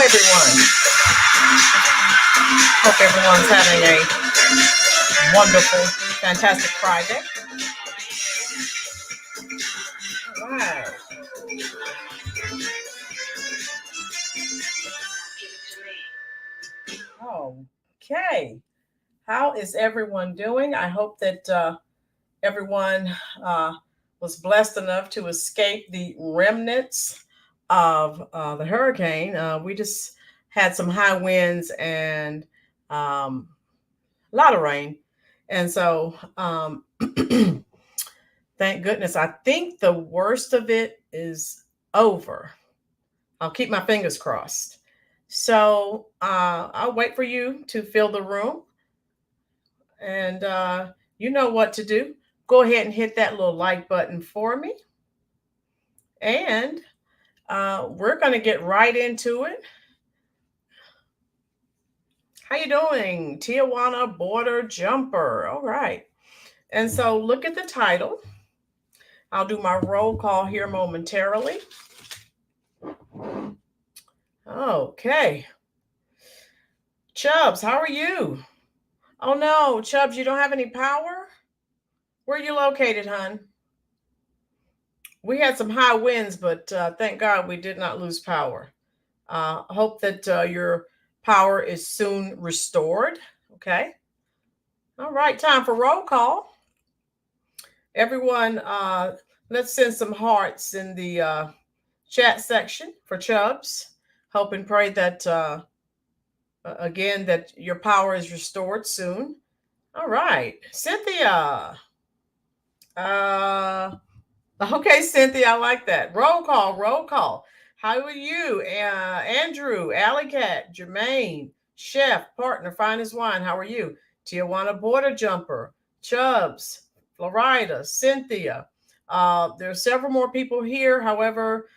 everyone. Hope everyone's having a wonderful, fantastic Friday. Wow. Okay. How is everyone doing? I hope that everyone was blessed enough to escape the remnants of the hurricane. We just had some high winds and a lot of rain. And so, thank goodness, I think the worst of it is over. I'll keep my fingers crossed. So, I'll wait for you to fill the room. And you know what to do. Go ahead and hit that little like button for me. And we're going to get right into it. How you doing? Tijuana border jumper. All right. And so look at the title. I'll do my roll call here momentarily. Okay. Chubbs, how are you? Oh no, Chubbs, you don't have any power? Where are you located, hon? We had some high winds, but thank God we did not lose power. Hope that your power is soon restored. Okay. All right, time for roll call. Everyone, let's send some hearts in the chat section for Chubbs. Hope and pray that, again, that your power is restored soon. All right, Cynthia. Okay, Cynthia, I like that. Roll call, roll call. How are you? Andrew, Alley Cat, Jermaine, Chef, Partner, Fine as Wine. How are you? Tijuana Border Jumper, Chubbs, Florida, Cynthia. There are several more people here. However,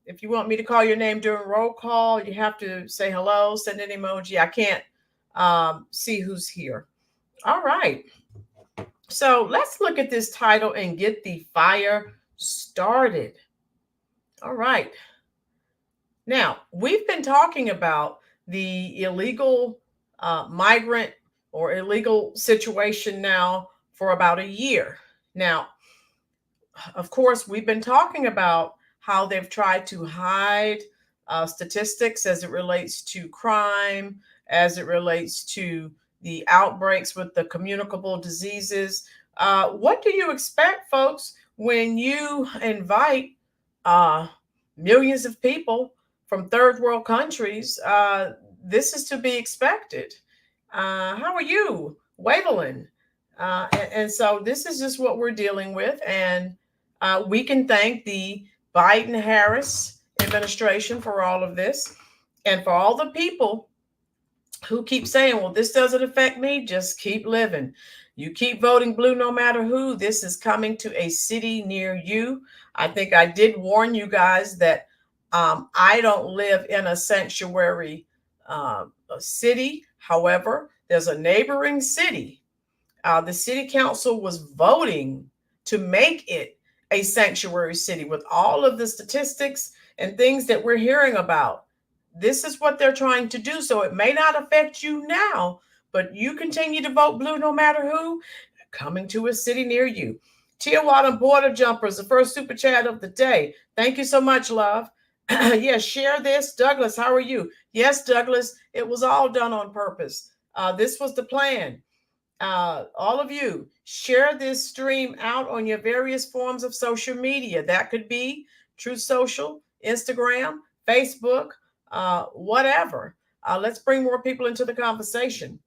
if you want me to call your name during roll call, you have to say hello, send an emoji. I can't see who's here. All right. So let's look at this title and get the fire started. All right. Now, we've been talking about the illegal migrant or illegal situation now for about a year. Now, of course, we've been talking about how they've tried to hide statistics as it relates to crime, as it relates to the outbreaks with the communicable diseases. What do you expect, folks, when you invite millions of people from third world countries? This is to be expected. How are you, Wavelin? And so this is just what we're dealing with. And we can thank the Biden-Harris administration for all of this and for all the people who keep saying, well, this doesn't affect me. Just keep living. You keep voting blue no matter who. This is coming to a city near you. I think I did warn you guys that I don't live in a sanctuary city. However, there's a neighboring city. The city council was voting to make it a sanctuary city with all of the statistics and things that we're hearing about. This is what they're trying to do. So it may not affect you now, but you continue to vote blue no matter who. Coming to a city near you. Tijuana Border Jumpers, the first super chat of the day. Thank you so much, love. Yes, share this. Douglas, how are you? Yes, Douglas, it was all done on purpose. This was the plan. All of you, share this stream out on your various forms of social media. That could be Truth Social, Instagram, Facebook, whatever. Let's bring more people into the conversation.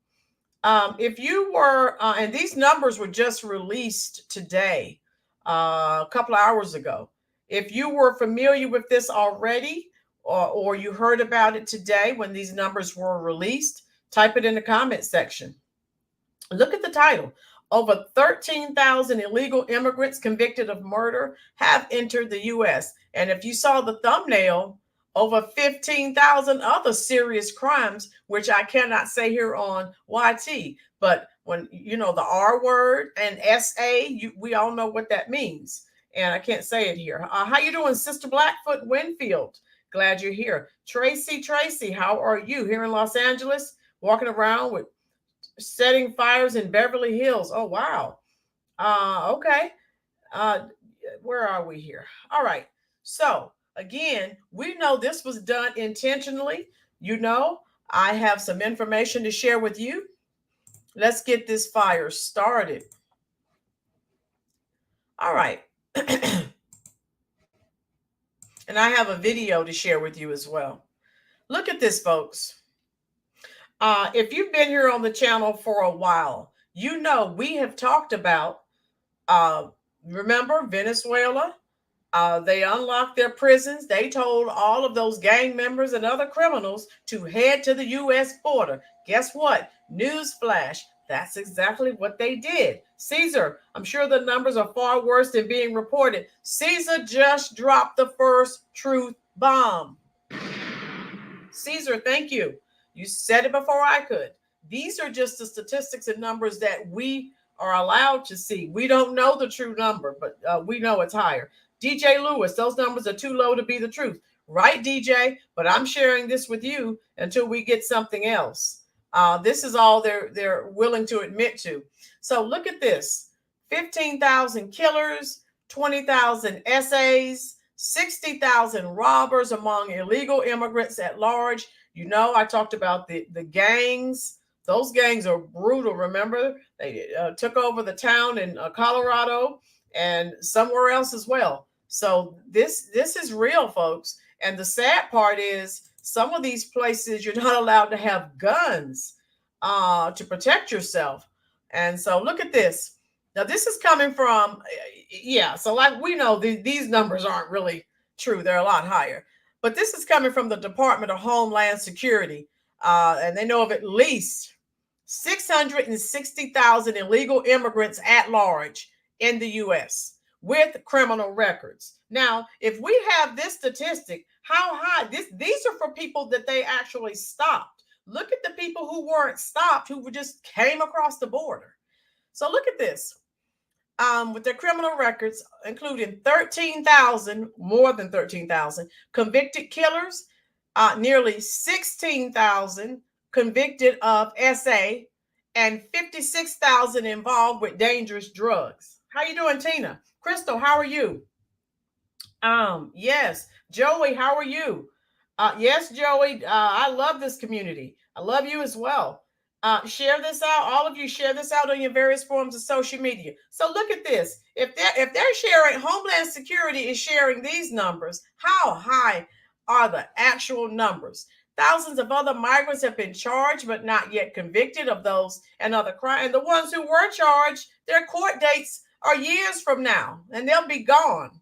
If you were, and these numbers were just released today, a couple of hours ago. If you were familiar with this already, or you heard about it today when these numbers were released, type it in the comment section. Look at the title. Over 13,000 illegal immigrants convicted of murder have entered the U.S. And if you saw the thumbnail, over 15,000 other serious crimes, which I cannot say here on YT. But when, you know, the R word and SA, we all know what that means. And I can't say it here. How you doing, Sister Blackfoot Winfield? Glad you're here. Tracy, how are you here in Los Angeles? Walking around with setting fires in Beverly Hills. Oh, wow. Okay. Uh, where are we here? All right. So, again, we know this was done intentionally. You know, I have some information to share with you. Let's get this fire started. All right. And I have a video to share with you as well. Look at this, folks. If you've been here on the channel for a while, you know we have talked about, uh, remember Venezuela? They unlocked their prisons. They told all of those gang members and other criminals to head to the U.S. border. Guess what? Newsflash. That's exactly what they did. Caesar, I'm sure the numbers are far worse than being reported. Caesar just dropped the first truth bomb. Caesar, thank you. You said it before I could. These are just the statistics and numbers that we are allowed to see. We don't know the true number, but we know it's higher. DJ Lewis, those numbers are too low to be the truth. Right, DJ? But I'm sharing this with you until we get something else. This is all they're willing to admit to. So look at this. 15,000 killers, 20,000 essays, 60,000 robbers among illegal immigrants at large. You know, I talked about the gangs. Those gangs are brutal. Remember, they took over the town in Colorado and somewhere else as well. So this is real, folks. And the sad part is some of these places you're not allowed to have guns to protect yourself. And so look at this. Now, this is coming from, yeah, so like we know these numbers aren't really true. They're a lot higher. But this is coming from the Department of Homeland Security. And they know of at least 660,000 illegal immigrants at large in the U.S. with criminal records. Now, if we have this statistic, how high? These are for people that they actually stopped. Look at the people who weren't stopped, who just came across the border. So look at this. With their criminal records, including 13,000, more than 13,000 convicted killers, nearly 16,000 convicted of SA, and 56,000 involved with dangerous drugs. How you doing, Tina? Crystal, how are you? Yes. Joey, how are you? Yes, Joey. I love this community. I love you as well. Share this out. All of you share this out on your various forms of social media. So look at this. If they're sharing, Homeland Security is sharing these numbers, how high are the actual numbers? Thousands of other migrants have been charged but not yet convicted of those and other crimes. And the ones who were charged, their court dates are years from now, and they'll be gone.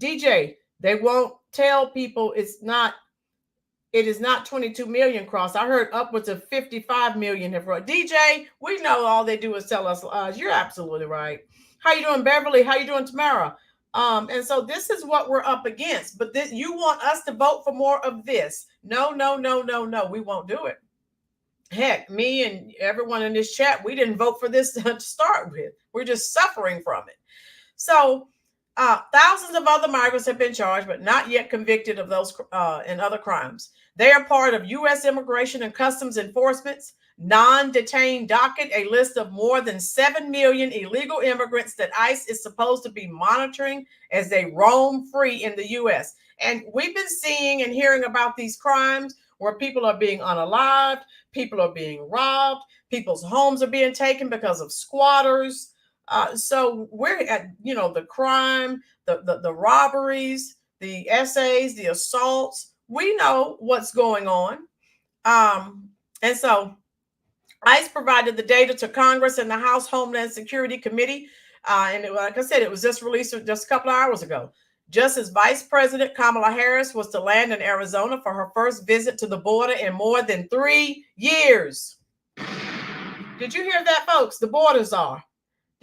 DJ, they won't tell people it is not 22 million crossed. I heard upwards of 55 million have run. DJ, we know all they do is tell us lies. You're absolutely right. How you doing, Beverly? How you doing, Tamara? And so this is what we're up against. But you want us to vote for more of this? No. We won't do it. Heck, me and everyone in this chat, we didn't vote for this to start with. We're just suffering from it. So thousands of other migrants have been charged, but not yet convicted of those and other crimes. They are part of U.S. Immigration and Customs Enforcement's non-detained docket, a list of more than 7 million illegal immigrants that ICE is supposed to be monitoring as they roam free in the U.S. And we've been seeing and hearing about these crimes where people are being unalived, people are being robbed, people's homes are being taken because of squatters. So we're at, the crime, the robberies, the essays, the assaults. We know what's going on. And so ICE provided the data to Congress and the House Homeland Security Committee. And like I said, it was just released just a couple of hours ago. Just as Vice President Kamala Harris was to land in Arizona for her first visit to the border in more than 3 years. Did you hear that, folks? The borders are.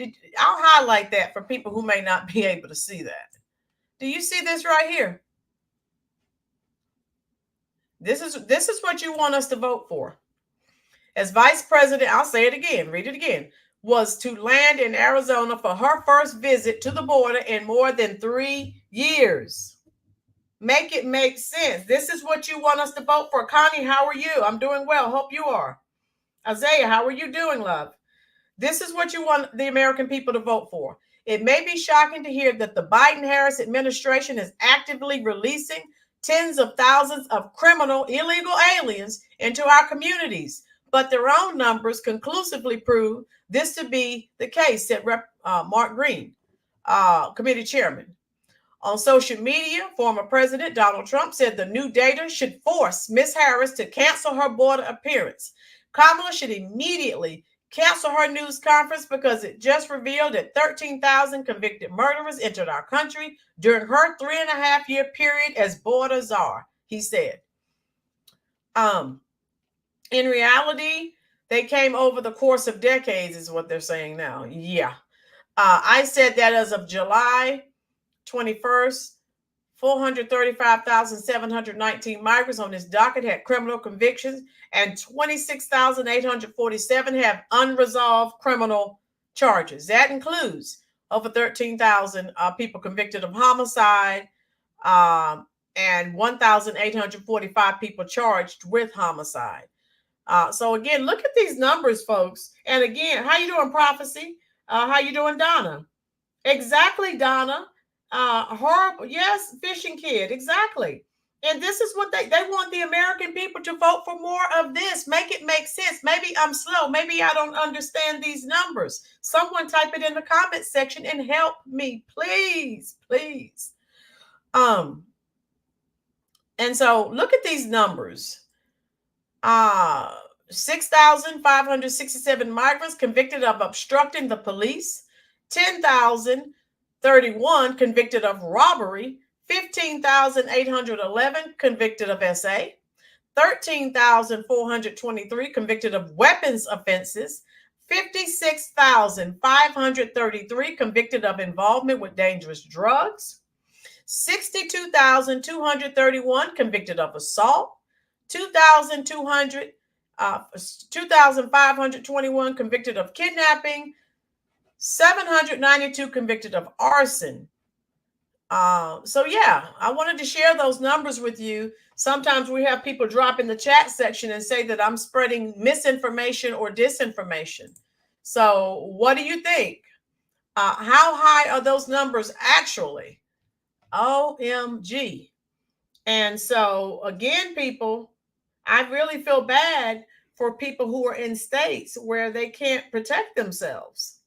I'll highlight that for people who may not be able to see that. Do you see this right here? This is what you want us to vote for. As Vice President, I'll say it again, read it again, was to land in Arizona for her first visit to the border in more than 3 years. Make it make sense. This is what you want us to vote for. Connie, how are you? I'm doing well. Hope you are. Isaiah, how are you doing, love? This is what you want the American people to vote for. It may be shocking to hear that the Biden-Harris administration is actively releasing tens of thousands of criminal illegal aliens into our communities, but their own numbers conclusively prove this to be the case, said Mark Green, committee chairman. On social media, former President Donald Trump said the new data should force Ms. Harris to cancel her border appearance. Kamala should immediately cancel her news conference because it just revealed that 13,000 convicted murderers entered our country during her 3.5-year period as border czar, he said. In reality, they came over the course of decades, is what they're saying now. Yeah. I said that as of July 21st, 435,719 migrants on this docket had criminal convictions, and 26,847 have unresolved criminal charges. That includes over 13,000 people convicted of homicide, and 1,845 people charged with homicide. So again, look at these numbers, folks. And again, how you doing, Prophecy? How you doing, Donna? Exactly, Donna. Horrible. Yes, Fishing Kid. Exactly. And this is what they want the American people to vote for more of this. Make it make sense. Maybe I'm slow. Maybe I don't understand these numbers. Someone type it in the comment section and help me, please, please. And so look at these numbers. 6,567 migrants convicted of obstructing the police. 10,031 convicted of robbery, 15,811 convicted of SA, 13,423 convicted of weapons offenses, 56,533 convicted of involvement with dangerous drugs, 62,231 convicted of assault, 2,521 convicted of kidnapping, 792 convicted of arson. So yeah, I wanted to share those numbers with you. Sometimes we have people drop in the chat section and say that I'm spreading misinformation or disinformation. So what do you think? How high are those numbers actually? OMG. And so again, people, I really feel bad for people who are in states where they can't protect themselves.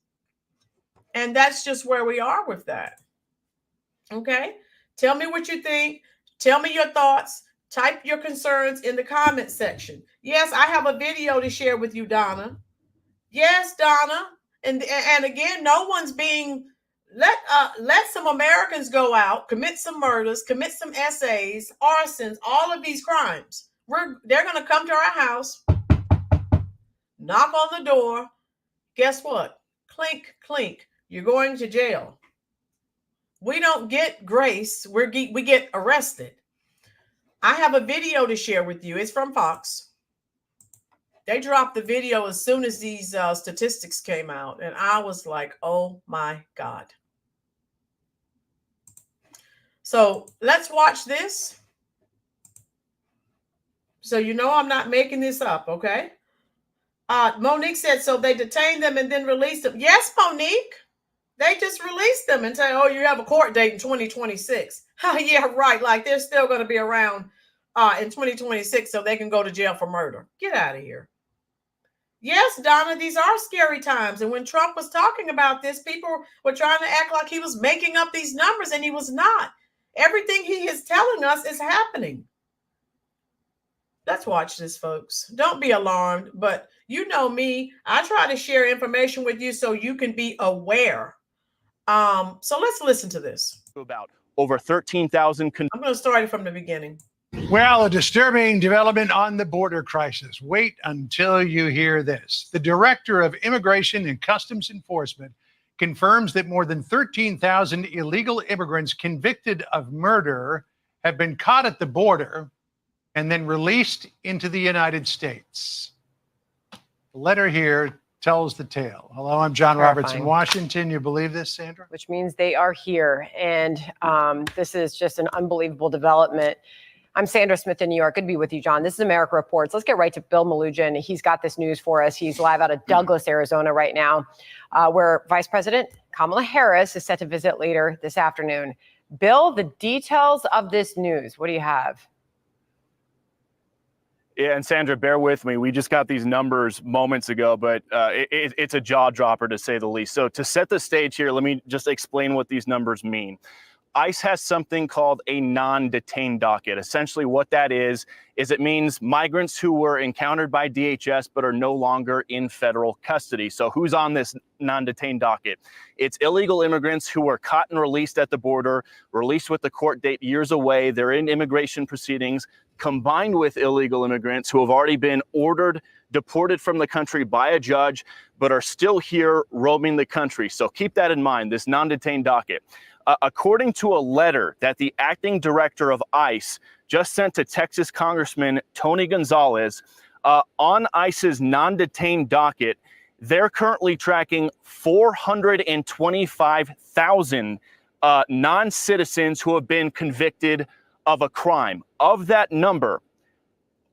And that's just where we are with that. Okay. Tell me what you think. Tell me your thoughts. Type your concerns in the comment section. Yes, I have a video to share with you, Donna. Yes, Donna. And again, no one's being let some Americans go out, commit some murders, commit some SAs, arsons, all of these crimes. They're going to come to our house, knock on the door. Guess what? Clink, clink. You're going to jail. We don't get grace. We get arrested. I have a video to share with you. It's from Fox. They dropped the video as soon as these statistics came out. And I was like, oh my God. So let's watch this. So you know I'm not making this up, okay? Monique said, so they detained them and then released them. Yes, Monique. They just released them and say, oh, you have a court date in 2026. Yeah, right. Like they're still going to be around in 2026 so they can go to jail for murder. Get out of here. Yes, Donna, these are scary times. And when Trump was talking about this, people were trying to act like he was making up these numbers, and he was not. Everything he is telling us is happening. Let's watch this, folks. Don't be alarmed, but you know me. I try to share information with you so you can be aware. So let's listen to this. About over 13,000. I'm going to start it from the beginning. Well, a disturbing development on the border crisis. Wait until you hear this. The Director of Immigration and Customs Enforcement confirms that more than 13,000 illegal immigrants convicted of murder have been caught at the border and then released into the United States. The letter here tells the tale. Hello, I'm John Roberts in Washington. You believe this, Sandra? Which means they are here. And this is just an unbelievable development. I'm Sandra Smith in New York. Good to be with you, John. This is America Reports. Let's get right to Bill Malugin. He's got this news for us. He's live out of Douglas, Arizona right now, where Vice President Kamala Harris is set to visit later this afternoon. Bill, the details of this news, what do you have? Yeah, and Sandra, bear with me. We just got these numbers moments ago, but it's a jaw dropper to say the least. So to set the stage here, let me just explain what these numbers mean. ICE has something called a non-detained docket. Essentially what that is it means migrants who were encountered by DHS but are no longer in federal custody. So who's on this non-detained docket? It's illegal immigrants who were caught and released at the border, released with the court date years away. They're in immigration proceedings, combined with illegal immigrants who have already been ordered deported from the country by a judge, but are still here roaming the country. So keep that in mind, this non-detained docket. According to a letter that the acting director of ICE just sent to Texas Congressman Tony Gonzalez, on ICE's non-detained docket, they're currently tracking 425,000 non-citizens who have been convicted of a crime. Of that number,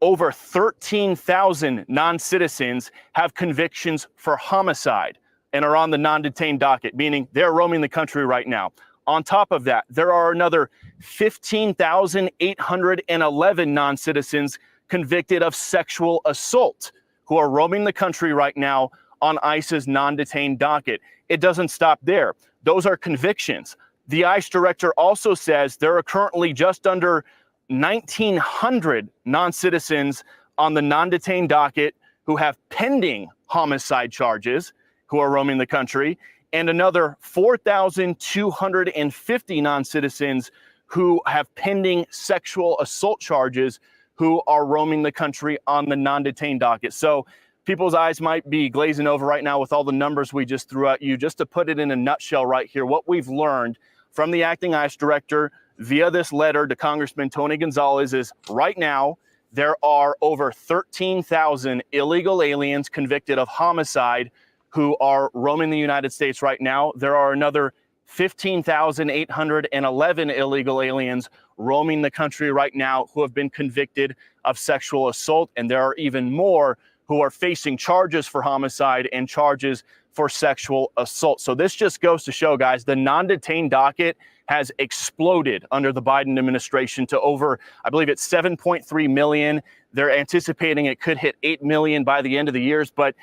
over 13,000 non-citizens have convictions for homicide and are on the non-detained docket, meaning they're roaming the country right now. On top of that, there are another 15,811 non-citizens convicted of sexual assault who are roaming the country right now on ICE's non-detained docket. It doesn't stop there. Those are convictions. The ICE director also says there are currently just under 1,900 non-citizens on the non-detained docket who have pending homicide charges who are roaming the country, and another 4,250 non-citizens who have pending sexual assault charges who are roaming the country on the non-detained docket. So people's eyes might be glazing over right now with all the numbers we just threw at you. Just to put it in a nutshell right here, what we've learned from the acting ICE director via this letter to Congressman Tony Gonzalez is right now there are over 13,000 illegal aliens convicted of homicide who are roaming the United States right now. There are another 15,811 illegal aliens roaming the country right now who have been convicted of sexual assault. And there are even more who are facing charges for homicide and charges for sexual assault. So this just goes to show, guys, the non-detained docket has exploded under the Biden administration to over, I believe it's 7.3 million. They're anticipating it could hit 8 million by the end of the year. But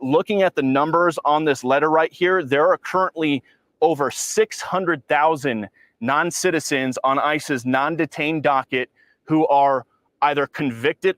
looking at the numbers on this letter right here, there are currently over 600,000 non-citizens on ICE's non-detained docket who are either convicted,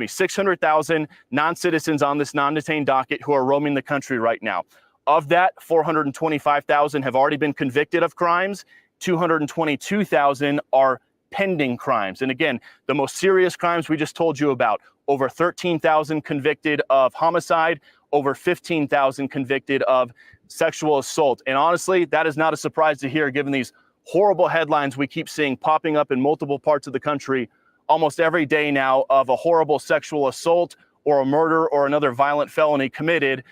600,000 non-citizens on this non-detained docket who are roaming the country right now. Of that, 425,000 have already been convicted of crimes. 222,000 are pending crimes. And again, the most serious crimes we just told you about, over 13,000 convicted of homicide, over 15,000 convicted of sexual assault. And honestly, that is not a surprise to hear given these horrible headlines we keep seeing popping up in multiple parts of the country almost every day now of a horrible sexual assault or a murder or another violent felony committed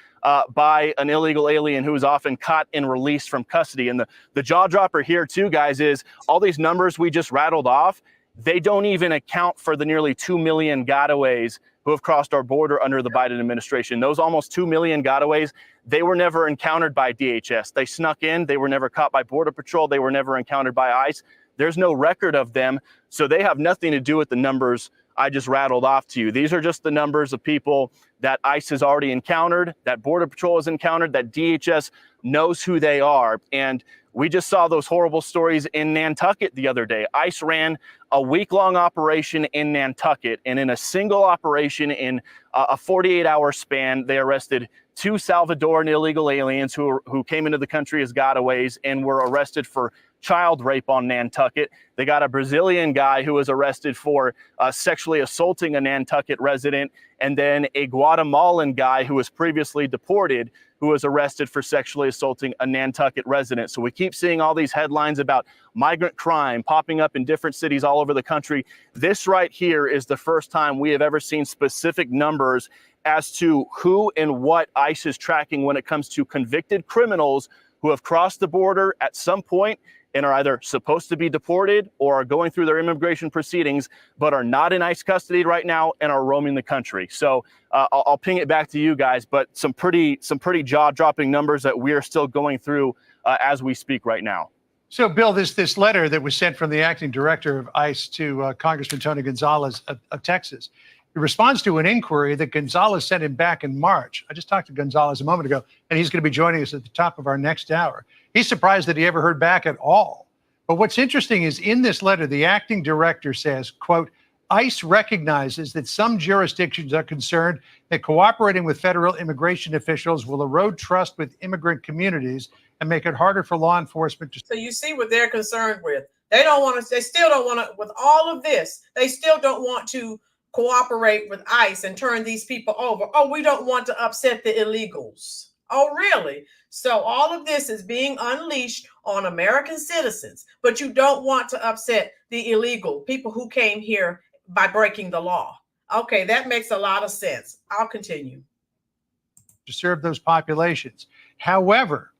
by an illegal alien who is often caught and released from custody. And the jaw dropper here too, guys, is all these numbers we just rattled off, they don't even account for the nearly 2 million gotaways who have crossed our border under the Biden administration. Those almost 2 million gotaways, they were never encountered by DHS. They snuck in, they were never caught by Border Patrol, they were never encountered by ICE. There's no record of them, so they have nothing to do with the numbers I just rattled off to you. These are just the numbers of people that ICE has already encountered, that Border Patrol has encountered, that DHS knows who they are. And we just saw those horrible stories in Nantucket the other day. ICE ran a week-long operation in Nantucket, and in a single operation in a 48-hour span, they arrested 2 Salvadoran illegal aliens who came into the country as gotaways and were arrested for child rape on Nantucket. They got a Brazilian guy who was arrested for sexually assaulting a Nantucket resident, and then a Guatemalan guy who was previously deported who was arrested for sexually assaulting a Nantucket resident. So we keep seeing all these headlines about migrant crime popping up in different cities all over the country. This right here is the first time we have ever seen specific numbers as to who and what ICE is tracking when it comes to convicted criminals who have crossed the border at some point and are either supposed to be deported or are going through their immigration proceedings, but are not in ICE custody right now and are roaming the country. So I'll ping it back to you guys, but some pretty jaw-dropping numbers that we are still going through as we speak right now. So, Bill, this letter that was sent from the acting director of ICE to Congressman Tony Gonzalez of Texas, it responds to an inquiry that Gonzalez sent him back in March. I just talked to Gonzalez a moment ago, and he's going to be joining us at the top of our next hour. He's surprised that he ever heard back at all. But what's interesting is in this letter, the acting director says, quote, ICE recognizes that some jurisdictions are concerned that cooperating with federal immigration officials will erode trust with immigrant communities and make it harder for law enforcement to. So you see what they're concerned with. They don't want to, they still don't want to, with all of this, they still don't want to cooperate with ICE and turn these people over. Oh, we don't want to upset the illegals. Oh, really? So all of this is being unleashed on American citizens, but you don't want to upset the illegal people who came here by breaking the law. Okay, that makes a lot of sense. I'll continue. To serve those populations. However,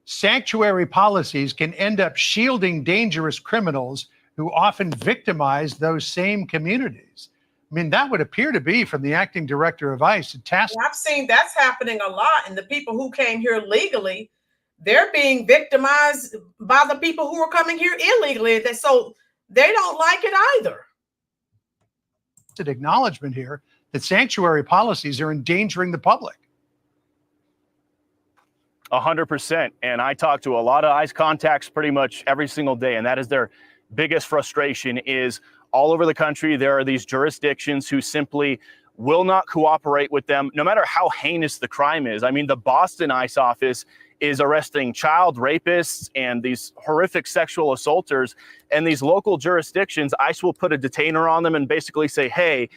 sanctuary policies can end up shielding dangerous criminals who often victimize those same communities. I mean, that would appear to be from the acting director of ICE. I've seen that's happening a lot. And the people who came here legally, they're being victimized by the people who are coming here illegally. So they don't like it either. It's an acknowledgement here that sanctuary policies are endangering the public. 100%. And I talk to a lot of ICE contacts pretty much every single day. And that is their biggest frustration is all over the country, there are these jurisdictions who simply will not cooperate with them, no matter how heinous the crime is. I mean, the Boston ICE office is arresting child rapists and these horrific sexual assaulters. And these local jurisdictions, ICE will put a detainer on them and basically say, hey,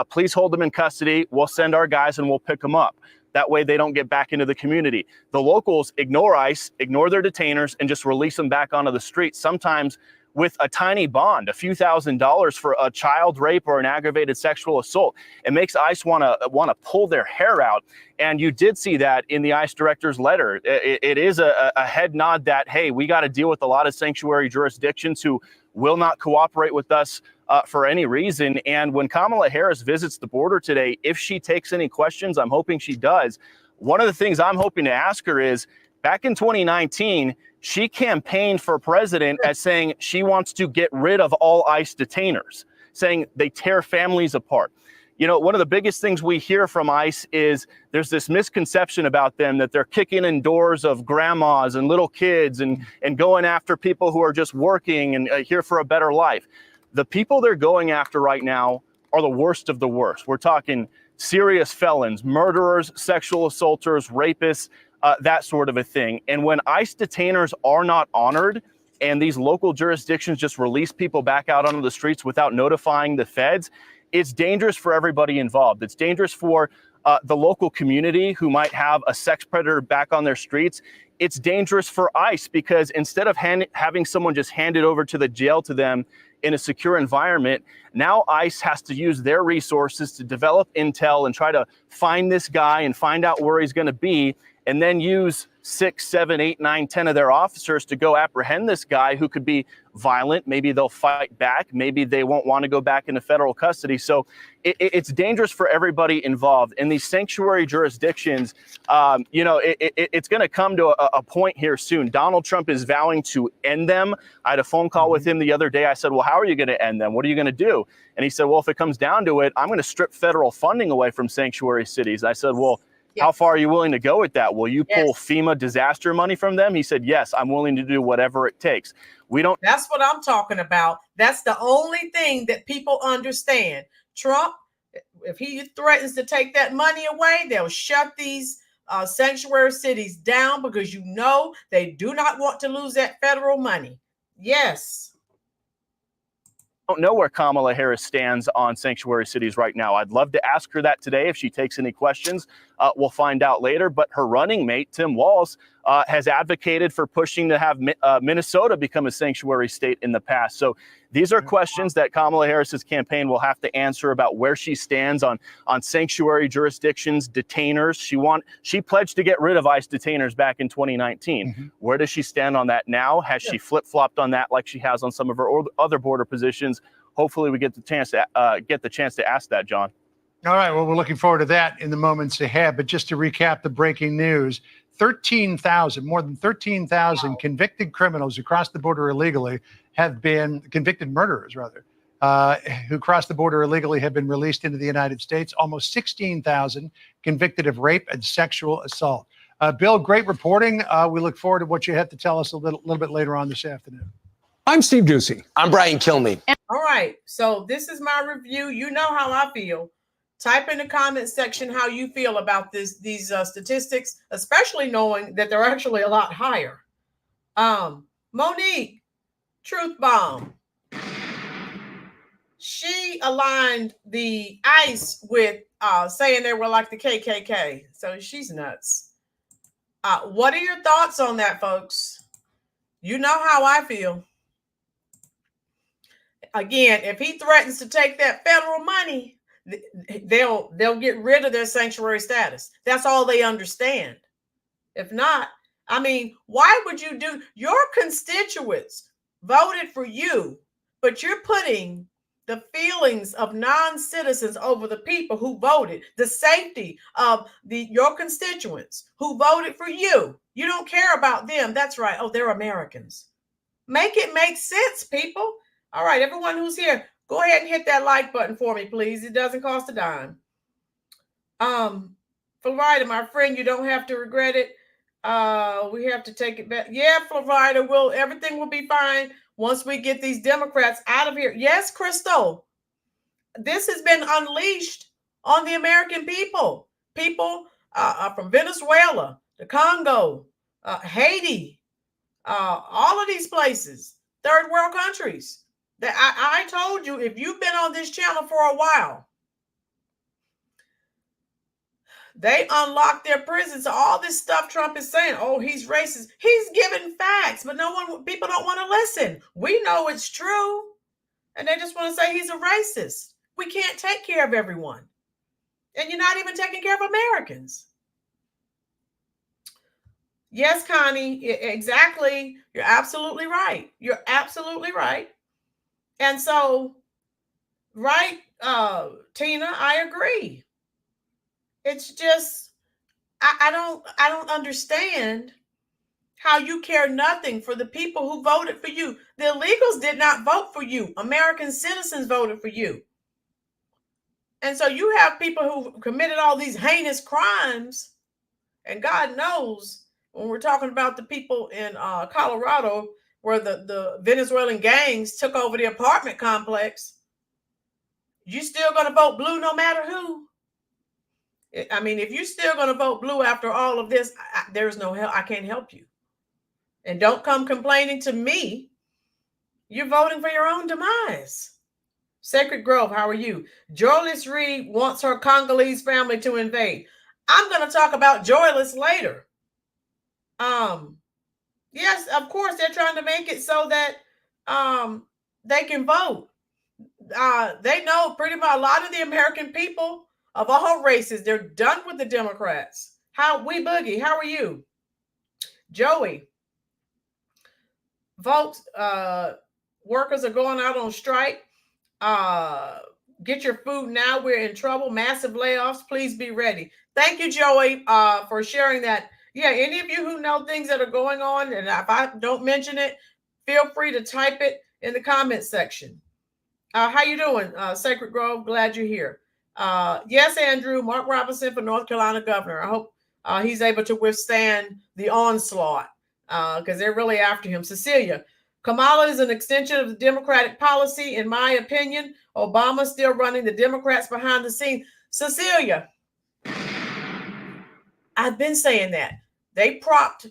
please hold them in custody. We'll send our guys and we'll pick them up. That way they don't get back into the community. The locals ignore ICE, ignore their detainers, and just release them back onto the streets, sometimes with a tiny bond, a few $1,000s for a child rape or an aggravated sexual assault. It makes ICE want to pull their hair out. And you did see that in the ICE director's letter. It is a head nod that, hey, we got to deal with a lot of sanctuary jurisdictions who will not cooperate with us for any reason. And when Kamala Harris visits the border today, if she takes any questions, I'm hoping she does. One of the things I'm hoping to ask her is, back in 2019, she campaigned for president as saying she wants to get rid of all ICE detainers, saying they tear families apart. You know, one of the biggest things we hear from ICE is there's this misconception about them that they're kicking in doors of grandmas and little kids and going after people who are just working and here for a better life. The people they're going after right now are the worst of the worst. We're talking serious felons, murderers, sexual assaulters, rapists, that sort of a thing. And when ICE detainers are not honored and these local jurisdictions just release people back out onto the streets without notifying the feds, it's dangerous for everybody involved. It's dangerous for the local community who might have a sex predator back on their streets. It's dangerous for ICE because instead of having someone just handed over to the jail to them in a secure environment, now ICE has to use their resources to develop intel and try to find this guy and find out where he's going to be, and then use 6, 7, 8, 9, 10 of their officers to go apprehend this guy who could be violent. Maybe they'll fight back. Maybe they won't want to go back into federal custody. So it's dangerous for everybody involved. In these sanctuary jurisdictions, it's going to come to a point here soon. Donald Trump is vowing to end them. I had a phone call with him the other day. I said, well, how are you going to end them? What are you going to do? And he said, well, if it comes down to it, I'm going to strip federal funding away from sanctuary cities. I said, well, how far are you willing to go with that? Will you pull FEMA disaster money from them? He said, yes, I'm willing to do whatever it takes. That's what I'm talking about. That's the only thing that people understand. Trump, if he threatens to take that money away, they'll shut these sanctuary cities down because they do not want to lose that federal money. Yes. Don't know where Kamala Harris stands on sanctuary cities right now. I'd love to ask her that today if she takes any questions. We'll find out later. But her running mate, Tim Walz, has advocated for pushing to have Minnesota become a sanctuary state in the past. So these are questions that Kamala Harris's campaign will have to answer about where she stands on sanctuary jurisdictions, detainers. She pledged to get rid of ICE detainers back in 2019. Mm-hmm. Where does she stand on that now? Has she flip-flopped on that like she has on some of her other border positions? Hopefully we get the chance to ask that, John. All right. Well, we're looking forward to that in the moments ahead. But just to recap the breaking news, more than 13,000 convicted criminals who crossed the border illegally have been convicted murderers, rather, who crossed the border illegally have been released into the United States. Almost 16,000 convicted of rape and sexual assault. Bill, great reporting. We look forward to what you have to tell us a little bit later on this afternoon. I'm Steve Doocy. I'm Brian Kilmeade. All right. So this is my review. You know how I feel. Type in the comment section how you feel about these statistics, especially knowing that they're actually a lot higher. Monique, Truth Bomb. She aligned the ICE with saying they were like the KKK. So she's nuts. What are your thoughts on that, folks? You know how I feel. Again, if he threatens to take that federal money, they'll get rid of their sanctuary status. That's all they understand. If not, I mean, why would you do? Your constituents voted for you, but you're putting the feelings of non-citizens over the people who voted, the safety of your constituents who voted for you. You don't care about them. That's right. Oh, they're Americans. Make it make sense, people. All right, everyone who's here, go ahead and hit that like button for me, please. It doesn't cost a dime. Florida, my friend, you don't have to regret it. We have to take it back. Yeah, Florida, everything will be fine once we get these Democrats out of here. Yes, Crystal, this has been unleashed on the American people. People from Venezuela, the Congo, Haiti, all of these places, third world countries. That I told you, if you've been on this channel for a while, they unlocked their prisons. All this stuff Trump is saying, oh, he's racist. He's giving facts, but people don't want to listen. We know it's true. And they just want to say he's a racist. We can't take care of everyone. And you're not even taking care of Americans. Yes, Connie, exactly. You're absolutely right. You're absolutely right. And so, right, Tina, I agree. It's just, I don't understand how you care nothing for the people who voted for you. The illegals did not vote for you. American citizens voted for you. And so you have people who committed all these heinous crimes. And God knows, when we're talking about the people in Colorado, where the Venezuelan gangs took over the apartment complex, you still going to vote blue no matter who. I mean, if you're still going to vote blue after all of this, there's no help. I can't help you. And don't come complaining to me. You're voting for your own demise. Sacred Grove, how are you? Joyless Reed wants her Congolese family to invade. I'm going to talk about Joyless later. Yes, of course, they're trying to make it so that they can vote. They know pretty much a lot of the American people of all races, they're done with the Democrats. Boogie, how are you? Joey, folks, workers are going out on strike. Get your food now. We're in trouble. Massive layoffs. Please be ready. Thank you, Joey, for sharing that. Yeah, any of you who know things that are going on, and if I don't mention it, feel free to type it in the comment section. How you doing, Sacred Grove? Glad you're here. Yes, Andrew, Mark Robinson for North Carolina governor. I hope he's able to withstand the onslaught because they're really after him. Cecilia, Kamala is an extension of the Democratic policy. In my opinion, Obama's still running the Democrats behind the scenes. Cecilia, I've been saying that. They propped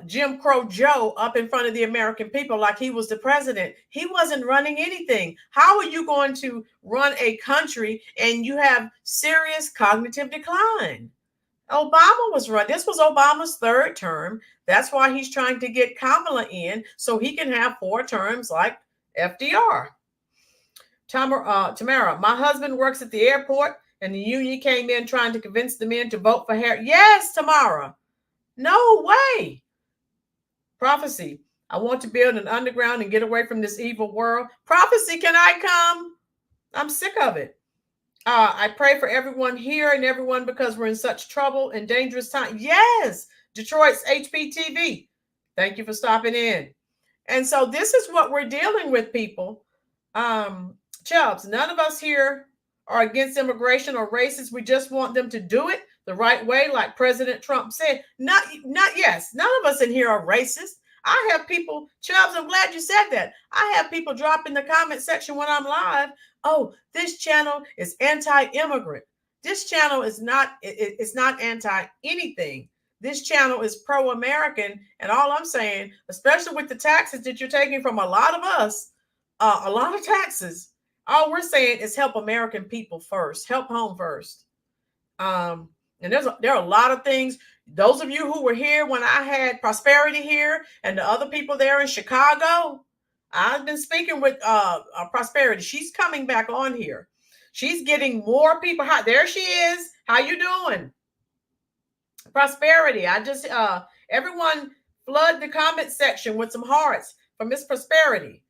Jim Crow Joe up in front of the American people like he was the president. He wasn't running anything. How are you going to run a country and you have serious cognitive decline? Obama was run. This was Obama's third term. That's why he's trying to get Kamala in so he can have 4 terms like FDR. Tamara, my husband works at the airport and the union came in trying to convince the men to vote for Harris. Yes, Tamara. No way. Prophecy. I want to build an underground and get away from this evil world. Prophecy, can I come? I'm sick of it. I pray for everyone here and everyone because we're in such trouble and dangerous time. Yes, Detroit's HPTV. Thank you for stopping in. And so this is what we're dealing with, people. Chubbs, none of us here are against immigration or racist. We just want them to do it the right way, like President Trump said. Not yes. None of us in here are racist. I have people, Chubbs, I'm glad you said that. I have people drop in the comment section when I'm live. Oh, this channel is anti-immigrant. This channel is not, it's not anti-anything. This channel is pro-American. And all I'm saying, especially with the taxes that you're taking from a lot of us, a lot of taxes, all we're saying is help American people first, help home first. And there are a lot of things. Those of you who were here when I had Prosperity here and the other people there in Chicago, I've been speaking with Prosperity. She's coming back on here. She's getting more people. Hi, there she is. How you doing? Prosperity. I just, everyone flood the comment section with some hearts for Miss Prosperity.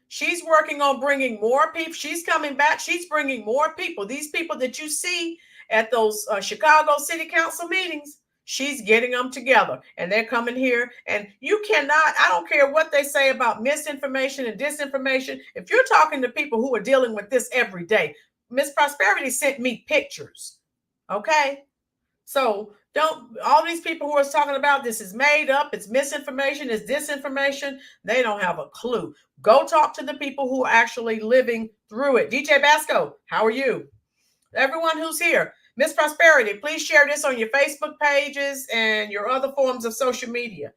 She's working on bringing more people. She's coming back. She's bringing more people. These people that you see at those Chicago City Council meetings, she's getting them together and they're coming here. And you cannot, I don't care what they say about misinformation and disinformation. If you're talking to people who are dealing with this every day, Miss Prosperity sent me pictures. Okay. So don't, all these people who are talking about this is made up, it's misinformation, it's disinformation, they don't have a clue. Go talk to the people who are actually living through it. DJ Basco, how are you? Everyone who's here, Miss Prosperity, please share this on your Facebook pages and your other forms of social media.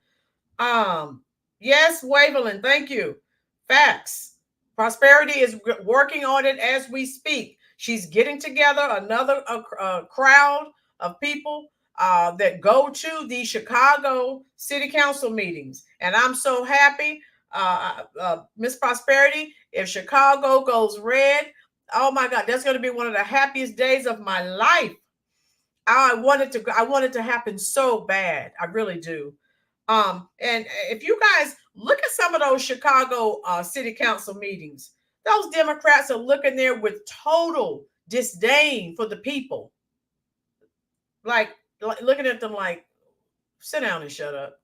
Yes, Wavelin, thank you. Facts. Prosperity is working on it as we speak. She's getting together another crowd of people that go to the Chicago City Council meetings. And I'm so happy, Miss Prosperity, if Chicago goes red, oh my God, that's going to be one of the happiest days of my life. I want it to happen so bad. I really do. And if you guys look at some of those Chicago City Council meetings, those Democrats are looking there with total disdain for the people. Like looking at them like, sit down and shut up.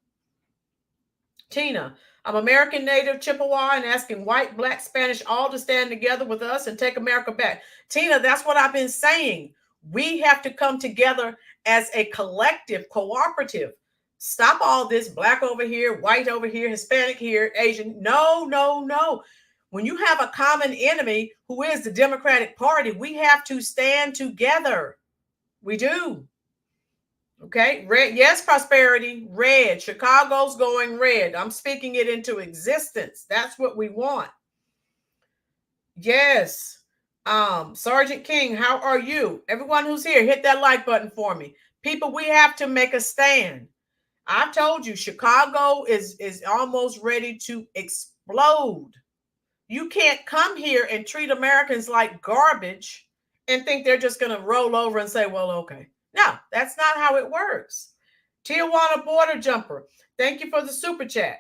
Tina, I'm American Native Chippewa and asking white, black, Spanish all to stand together with us and take America back. Tina, that's what I've been saying. We have to come together as a collective, cooperative. Stop all this black over here, white over here, Hispanic here, Asian. No, no, no. When you have a common enemy who is the Democratic Party, we have to stand together. We do. Okay, red, yes, Prosperity, red. Chicago's going red. I'm speaking it into existence. That's what we want. Yes. Sergeant King, how are you? Everyone who's here, hit that like button for me. People, we have to make a stand. I've told you, Chicago is almost ready to explode. You can't come here and treat Americans like garbage and think they're just going to roll over and say, well, okay. No, that's not how it works. Tijuana Border Jumper, thank you for the super chat.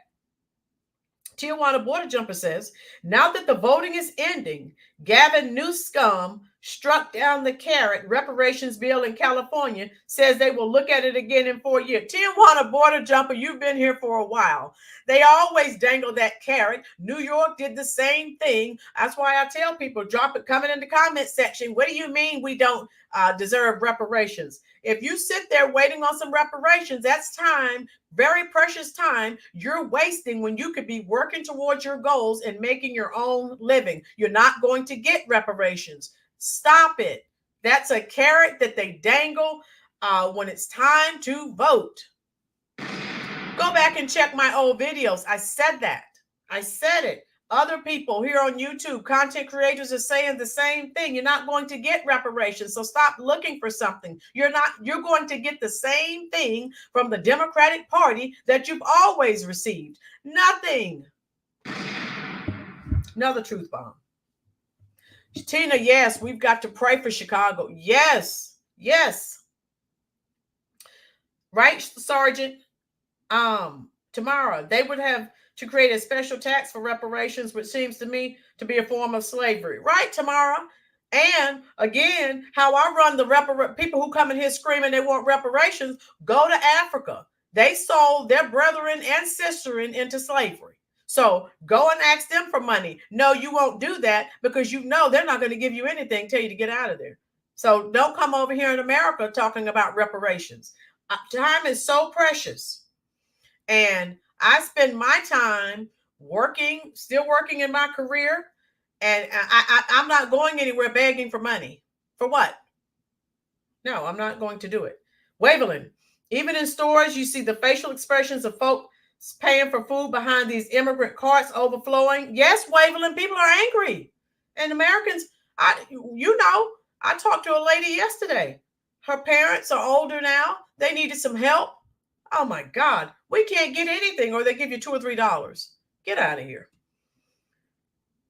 Tijuana Border Jumper says, now that the voting is ending, Gavin Newsom struck down the carrot reparations bill in California, says they will look at it again in 4 years. Tijuana Border Jumper, you've been here for a while. They always dangle that carrot. New York did the same thing. That's why I tell people, drop it, comment in the comment section. What do you mean we don't deserve reparations? If you sit there waiting on some reparations, that's time, very precious time you're wasting when you could be working towards your goals and making your own living. You're not going to get reparations. Stop it. That's a carrot that they dangle when it's time to vote. Go back and check my old videos. I said that. I said it. Other people here on YouTube, content creators, are saying the same thing. You're not going to get reparations, so stop looking for something. You're going to get the same thing from the Democratic Party that you've always received. Nothing. Another truth bomb. Tina, yes, we've got to pray for Chicago. Yes, yes. Right, Sergeant? Tomorrow they would have to create a special tax for reparations, which seems to me to be a form of slavery. Right, Tamara? And again, how I run the people who come in here screaming they want reparations, go to Africa. They sold their brethren and sisterin into slavery. So go and ask them for money. No, you won't do that because you know they're not going to give you anything, tell you to get out of there. So don't come over here in America talking about reparations. Time is so precious. And I spend my time working, still working in my career, and I'm not going anywhere begging for money. For what? No, I'm not going to do it. Waveland, even in stores, you see the facial expressions of folks paying for food behind these immigrant carts overflowing. Yes, Waveland, people are angry. And Americans, I talked to a lady yesterday. Her parents are older now. They needed some help. Oh my God, we can't get anything, or they give you $2 or $3. Get out of here.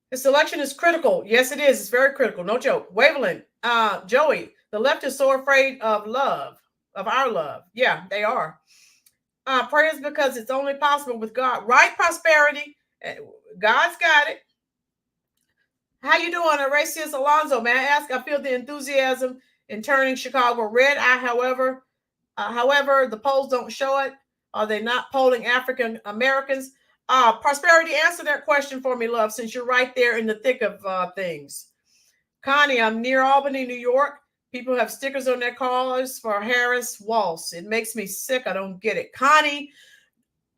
This election is critical. Yes, it is. It's very critical. No joke. Waveland, Joey, the left is so afraid of love, of our love. Yeah, they are. Prayers because it's only possible with God. Right, Prosperity. God's got it. How you doing, Horacius Alonzo? May I ask? I feel the enthusiasm in turning Chicago red. However, the polls don't show it. Are they not polling African Americans? Prosperity, answer that question for me, love, since you're right there in the thick of things. Connie, I'm near Albany, New York. People have stickers on their cars for Harris Waltz. It makes me sick. I don't get it. Connie,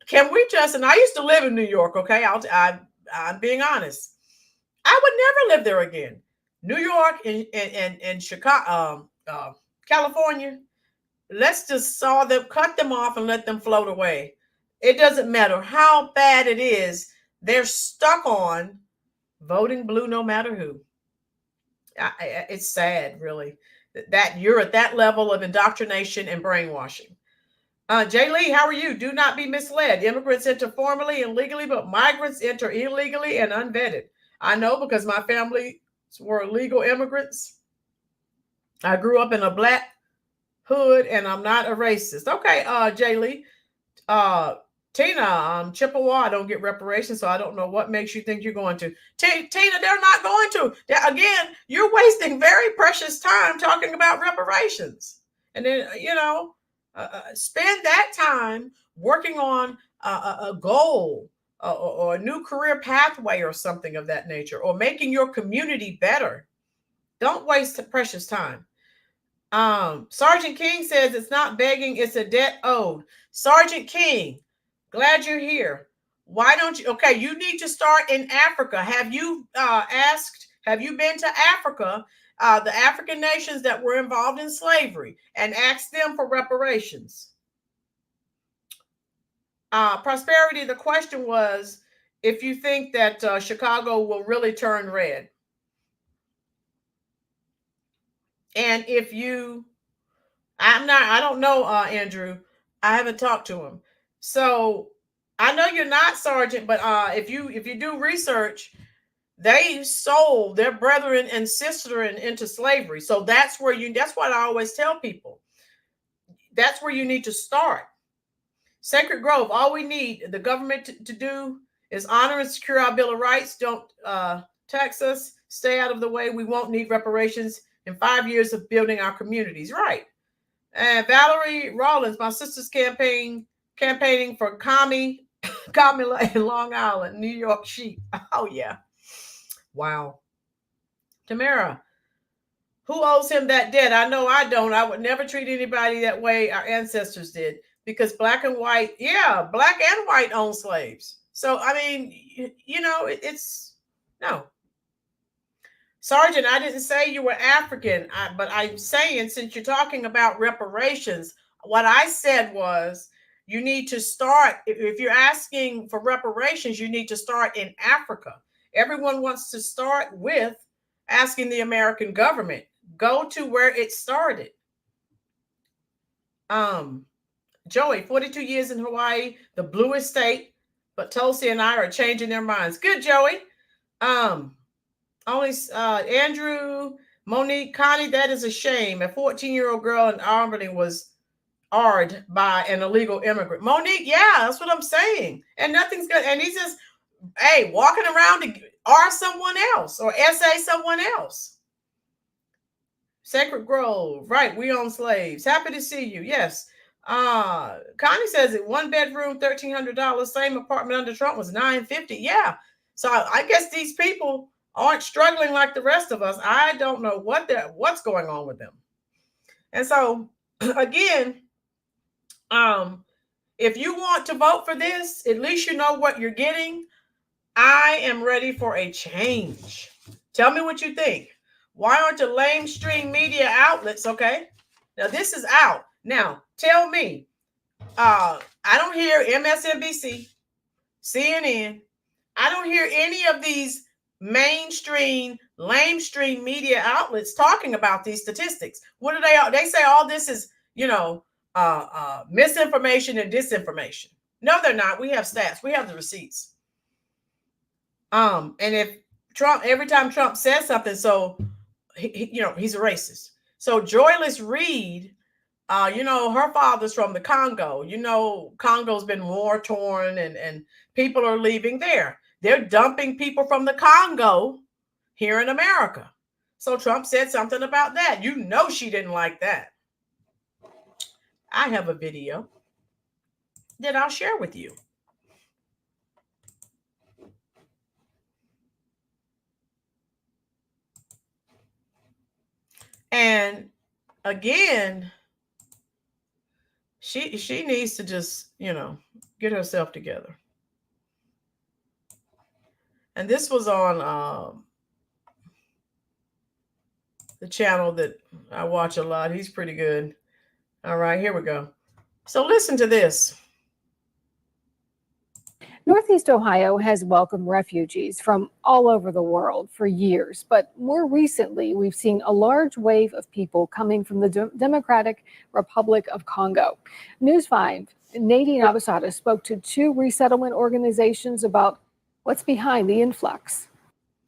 can we just, and I used to live in New York, okay? I'm being honest. I would never live there again. New York and Chicago, California, let's just cut them off and let them float away. It doesn't matter how bad it is. They're stuck on voting blue no matter who. It's sad, really, that you're at that level of indoctrination and brainwashing. Jay Lee, how are you? Do not be misled. Immigrants enter formally and legally, but migrants enter illegally and unvetted. I know because my family were legal immigrants. I grew up in a black hood, and I'm not a racist. Okay, Jay Lee. Tina, Chippewa, I don't get reparations, so I don't know what makes you think you're going to. Tina, they're not going to. Again, you're wasting very precious time talking about reparations. And then, spend that time working on a goal or a new career pathway or something of that nature, or making your community better. Don't waste precious time. Sergeant King says it's not begging, it's a debt owed. Sergeant King, glad you're here. Why don't you? Okay, you need to start in Africa. Have you been to Africa, the African nations that were involved in slavery, and asked them for reparations? Prosperity, the question was if you think that Chicago will really turn red. And if you, I don't know, Andrew, I haven't talked to him. So I know you're not, Sergeant, but if you do research, they sold their brethren and sisterin into slavery. So that's what I always tell people. That's where you need to start. Sacred Grove, all we need the government to do is honor and secure our Bill of Rights. Don't tax us. Stay out of the way. We won't need reparations in 5 years of building our communities. Right. And Valerie Rollins, my sister's campaigning for Kamala in Long Island, New York sheep. Oh, yeah. Wow. Tamara, who owes him that debt? I know I don't. I would never treat anybody that way our ancestors did, because black and white own slaves. So, I mean, it's no. Sergeant, I didn't say you were African, but I'm saying, since you're talking about reparations, what I said was You need to start, if you're asking for reparations, you need to start in Africa. Everyone wants to start with asking the American government. Go to where it started. Joey, 42 years in Hawaii, the bluest state, but Tulsi and I are changing their minds. Good, Joey. Andrew, Monique, Connie, that is a shame. A 14-year-old girl in Albany was AR'd by an illegal immigrant. Monique, yeah, that's what I'm saying. And nothing's good. And he's just, hey, walking around to R someone else or SA someone else. Sacred Grove, right? We own slaves. Happy to see you. Yes. Connie says it 1 bedroom, $1,300. Same apartment under Trump was $950. Yeah. So I guess these people aren't struggling like the rest of us. I don't know what's going on with them. And so again, if you want to vote for this, at least you know what you're getting. I am ready for a change. Tell me what you think. Why aren't the mainstream media outlets? Okay. Now this is out. Now tell me, I don't hear MSNBC, CNN. I don't hear any of these mainstream, lamestream media outlets talking about these statistics. What do they say all this is, misinformation and disinformation. No, they're not. We have stats. We have the receipts. And if Trump, every time Trump says something, so he's a racist. So Joyless Reed, her father's from the Congo. Congo's been war torn and people are leaving there. They're dumping people from the Congo here in America. So Trump said something about that. She didn't like that. I have a video that I'll share with you. And again, she needs to just, get herself together. And this was on the channel that I watch a lot. He's pretty good. All right, here we go. So listen to this. Northeast Ohio has welcomed refugees from all over the world for years, but more recently, we've seen a large wave of people coming from the Democratic Republic of Congo. News 5, Nadine Abasada spoke to 2 resettlement organizations about what's behind the influx.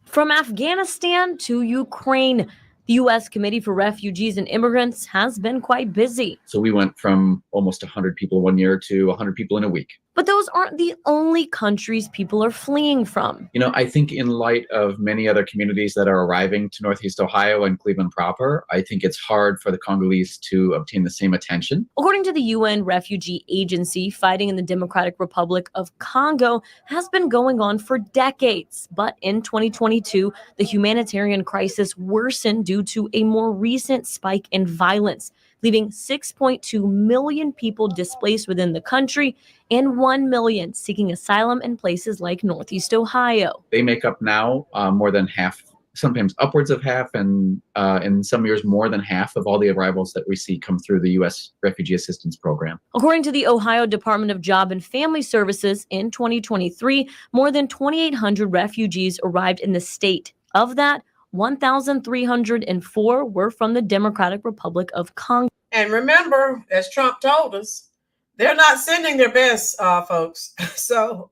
From Afghanistan to Ukraine, the U.S. Committee for Refugees and Immigrants has been quite busy. So we went from almost 100 people 1 year to 100 people in a week. But those aren't the only countries people are fleeing from. I think in light of many other communities that are arriving to Northeast Ohio and Cleveland proper, I think it's hard for the Congolese to obtain the same attention. According to the UN Refugee Agency, fighting in the Democratic Republic of Congo has been going on for decades. But in 2022, the humanitarian crisis worsened due to a more recent spike in violence, leaving 6.2 million people displaced within the country and 1 million seeking asylum in places like Northeast Ohio. They make up now more than half, sometimes upwards of half, and in some years more than half of all the arrivals that we see come through the U.S. Refugee Assistance Program. According to the Ohio Department of Job and Family Services, in 2023, more than 2,800 refugees arrived in the state. Of that, 1,304 were from the Democratic Republic of Congo. And remember, as Trump told us, they're not sending their best, folks. So,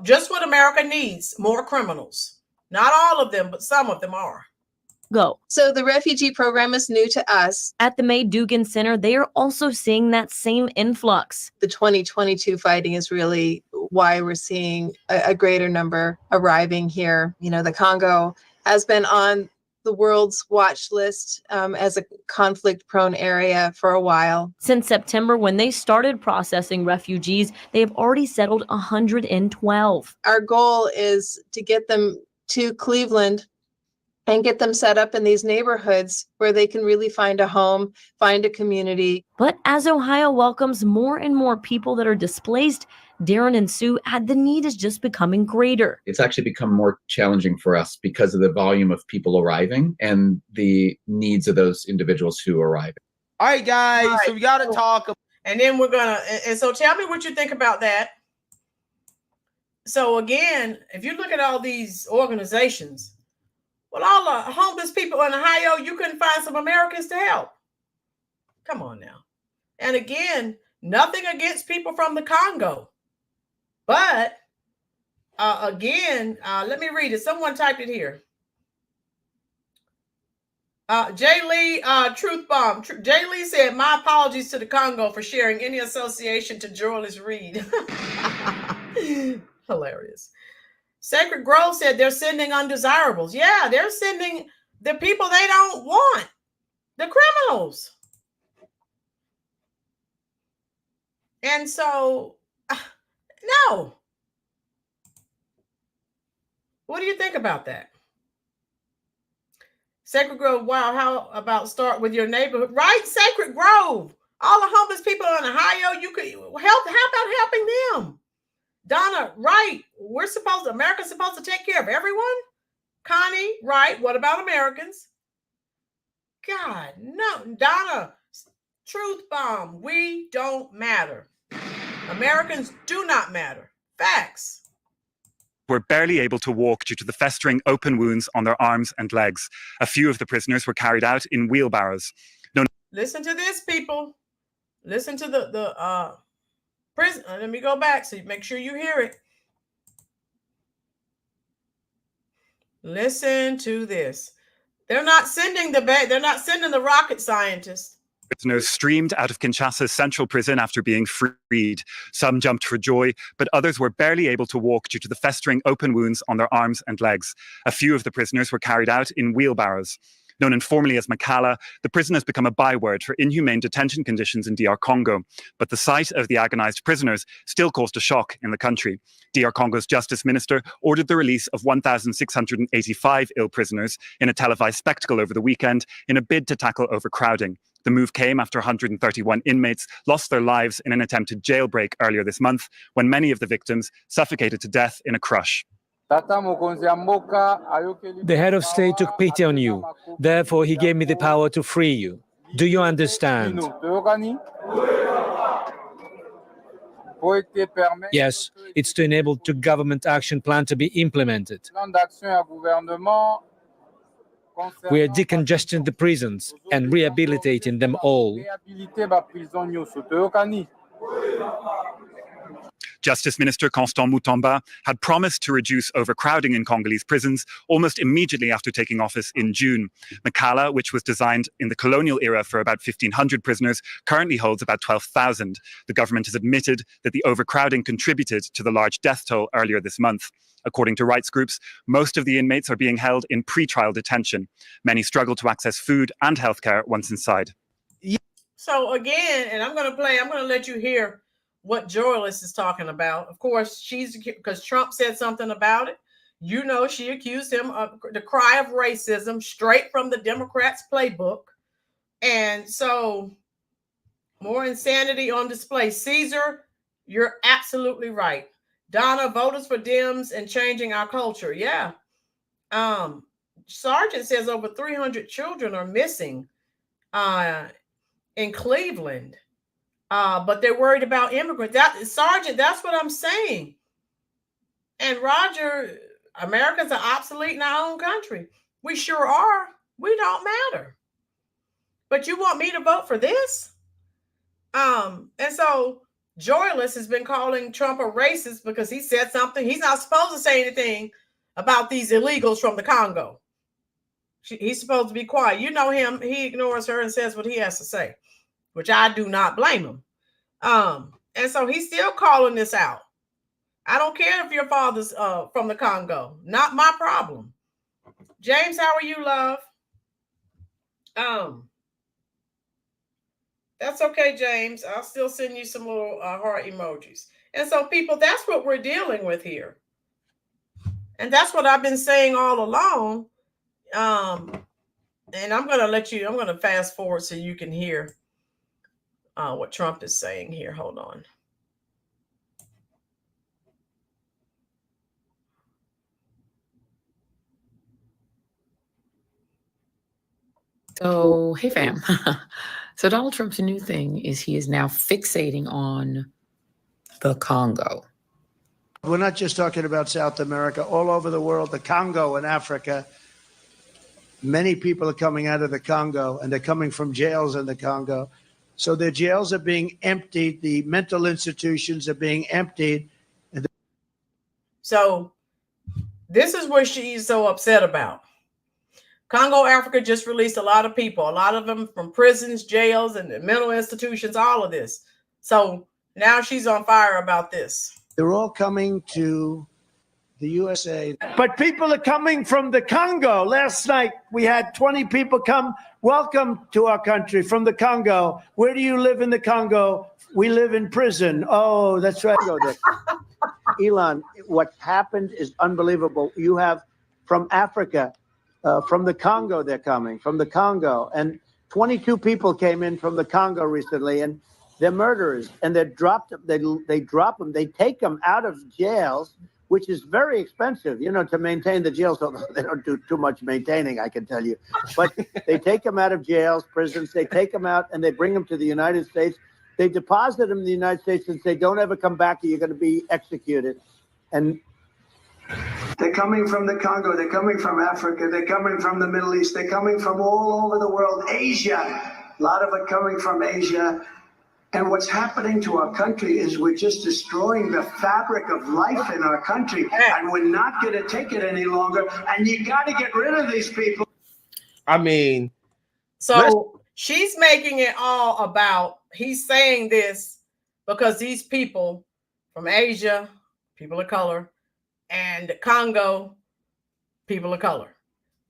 just what America needs, more criminals. Not all of them, but some of them are. Go. So the refugee program is new to us. At the May Dugan Center, they are also seeing that same influx. The 2022 fighting is really why we're seeing a greater number arriving here. The Congo has been on the world's watch list as a conflict-prone area for a while. Since September, when they started processing refugees, they have already settled 112. Our goal is to get them to Cleveland and get them set up in these neighborhoods where they can really find a home, find a community. But as Ohio welcomes more and more people that are displaced, Darren and Sue add the need is just becoming greater. It's actually become more challenging for us because of the volume of people arriving and the needs of those individuals who arrive. All right, guys, so we got to talk. And then we're gonna, and so tell me what you think about that. So again, if you look at all these organizations, well, all the homeless people in Ohio, you couldn't find some Americans to help. Come on now. And again, nothing against people from the Congo. But again, let me read it. Someone typed it here. Jay Lee, Truth Bomb. Jay Lee said, my apologies to the Congo for sharing any association to Joyless Reed. Hilarious. Sacred Grove said they're sending undesirables. Yeah, they're sending the people they don't want, the criminals. And so, no. What do you think about that? Sacred Grove, wow, how about start with your neighborhood? Right, Sacred Grove. All the homeless people in Ohio, you could help. How about helping them? Donna, right. America's supposed to take care of everyone. Connie, right. What about Americans? God, no. Donna, Truth Bomb, we don't matter. Americans do not matter. Facts. Were barely able to walk due to the festering open wounds on their arms and legs. A few of the prisoners were carried out in wheelbarrows. Listen to this, people. Listen to the prison. Let me go back so you make sure you hear it. Listen to this. They're not sending the rocket scientists. Prisoners streamed out of Kinshasa's central prison after being freed. Some jumped for joy, but others were barely able to walk due to the festering open wounds on their arms and legs. A few of the prisoners were carried out in wheelbarrows. Known informally as Makala, the prison has become a byword for inhumane detention conditions in DR Congo. But the sight of the agonized prisoners still caused a shock in the country. DR Congo's justice minister ordered the release of 1,685 ill prisoners in a televised spectacle over the weekend in a bid to tackle overcrowding. The move came after 131 inmates lost their lives in an attempted jailbreak earlier this month, when many of the victims suffocated to death in a crush. The head of state took pity on you. Therefore, he gave me the power to free you. Do you understand? Yes, it's to enable the government action plan to be implemented. We are decongesting the prisons and rehabilitating them all. Justice Minister Constant Mutamba had promised to reduce overcrowding in Congolese prisons almost immediately after taking office in June. Makala, which was designed in the colonial era for about 1,500 prisoners, currently holds about 12,000. The government has admitted that the overcrowding contributed to the large death toll earlier this month. According to rights groups, most of the inmates are being held in pre-trial detention. Many struggle to access food and healthcare once inside. So again, and I'm going to let you hear what Joyless is talking about. Of course, because Trump said something about it. You know, she accused him of the cry of racism straight from the Democrats' playbook. And so more insanity on display. Caesar, you're absolutely right. Donna, voters for Dems and changing our culture. Yeah. Sergeant says over 300 children are missing in Cleveland. But they're worried about immigrants. Sergeant, that's what I'm saying. And Roger, Americans are obsolete in our own country. We sure are. We don't matter. But you want me to vote for this? And so Joyless has been calling Trump a racist because he said something. He's not supposed to say anything about these illegals from the Congo. He's supposed to be quiet. You know him. He ignores her and says what he has to say, which I do not blame him. And so he's still calling this out. I don't care if your father's from the Congo. Not my problem. James, how are you, love? That's okay, James. I'll still send you some little heart emojis. And so, people, that's what we're dealing with here. And that's what I've been saying all along. And I'm going to fast forward so you can hear what Trump is saying here. Hold on. So, hey fam. So Donald Trump's new thing is he is now fixating on the Congo. We're not just talking about South America, all over the world, the Congo and Africa. Many people are coming out of the Congo, and they're coming from jails in the Congo. So the jails are being emptied, the mental institutions are being emptied. So this is what she's so upset about. Congo, Africa just released a lot of people, a lot of them from prisons, jails, and mental institutions, all of this. So now she's on fire about this. They're all coming to the USA. But people are coming from the Congo. Last night, we had 20 people come. Welcome to our country from the Congo. Where do you live in the Congo? We live in prison. Oh, that's right. Go there. Elon, what happened is unbelievable. You have from Africa, from the Congo, they're coming, from the Congo. And 22 people came in from the Congo recently, and they're murderers. And they drop them, they drop them, they take them out of jails, which is very expensive, you know, to maintain the jails. So they don't do too much maintaining, I can tell you. But they take them out of jails, prisons, they take them out, and they bring them to the United States. They deposit them in the United States and say, don't ever come back or you're going to be executed. And they're coming from the Congo, they're coming from Africa, they're coming from the Middle East, they're coming from all over the world, Asia. A lot of it coming from Asia. And what's happening to our country is we're just destroying the fabric of life in our country, and we're not going to take it any longer. And you got to get rid of these people. I mean, so she's making it all about, he's saying this because these people from Asia, people of color, and Congo, people of color.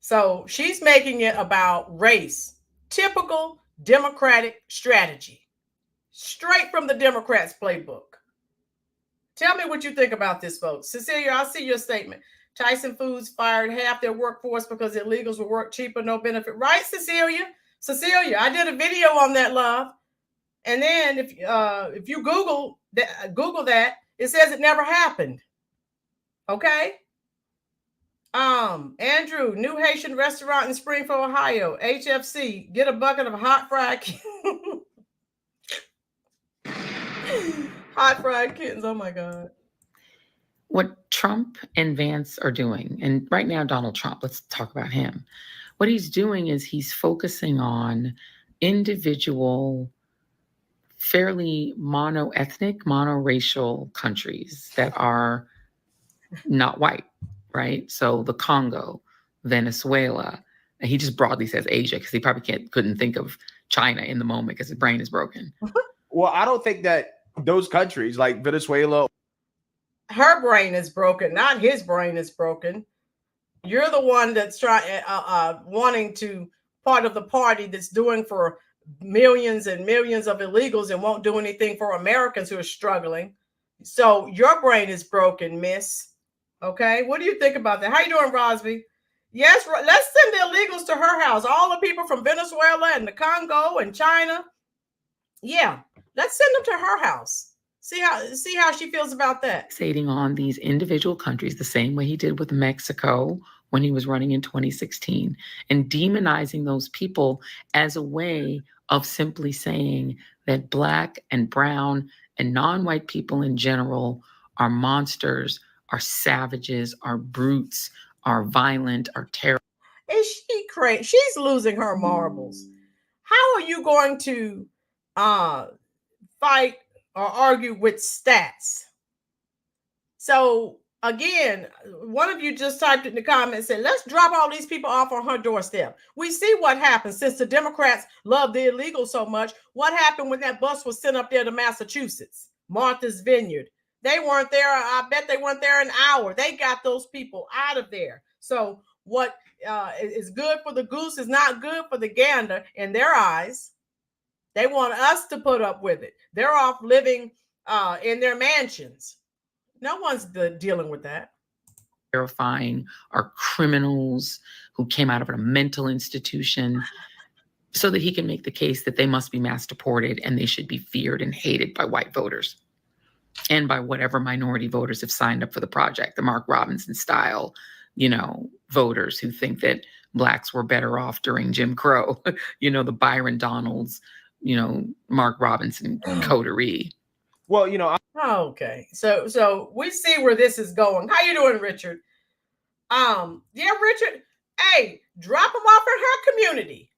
So she's making it about race. Typical Democratic strategy. Straight from the Democrats' playbook. Tell me what you think about this, folks. Cecilia, I see your statement. Tyson Foods fired half their workforce because illegals will work cheaper, no benefit. Right, Cecilia? Cecilia, I did a video on that, love. And then if you Google that, it says it never happened. Okay? Andrew, new Haitian restaurant in Springfield, Ohio. HFC, get a bucket of hot fried hot fried kittens. Oh my God. What Trump and Vance are doing, and right now Donald Trump, let's talk about him. What he's doing is he's focusing on individual, fairly monoethnic, monoracial countries that are not white, right? So the Congo, Venezuela, and he just broadly says Asia because he probably couldn't think of China in the moment because his brain is broken. Well, I don't think that those countries like Venezuela. Her brain is broken, not his brain is broken. You're the one that's trying, wanting to part of the party that's doing for millions and millions of illegals and won't do anything for Americans who are struggling. So your brain is broken, miss. Okay, what do you think about that? How you doing, Rosby? Yes, let's send the illegals to her house. All the people from Venezuela and the Congo and China. Yeah, let's send them to her house. See how she feels about that. Fixating on these individual countries the same way he did with Mexico when he was running in 2016, and demonizing those people as a way of simply saying that Black and brown and non-white people in general are monsters, are savages, are brutes, are violent, are terrible. Is she crazy? She's losing her marbles. How are you going to fight or argue with stats? So again, one of you just typed in the comments and said, let's drop all these people off on her doorstep. We see what happens since the Democrats love the illegals so much. What happened when that bus was sent up there to Massachusetts, Martha's Vineyard? They weren't there. I bet they weren't there an hour. They got those people out of there. So what is good for the goose is not good for the gander in their eyes. They want us to put up with it. They're off living in their mansions. No one's dealing with that. Terrifying are criminals who came out of a mental institution, so that he can make the case that they must be mass deported and they should be feared and hated by white voters and by whatever minority voters have signed up for the project, the Mark Robinson style, voters who think that Blacks were better off during Jim Crow, the Byron Donalds, Mark Robinson coterie. Well, Okay. So we see where this is going. How you doing, Richard? Yeah, Richard. Hey, drop them off in her community.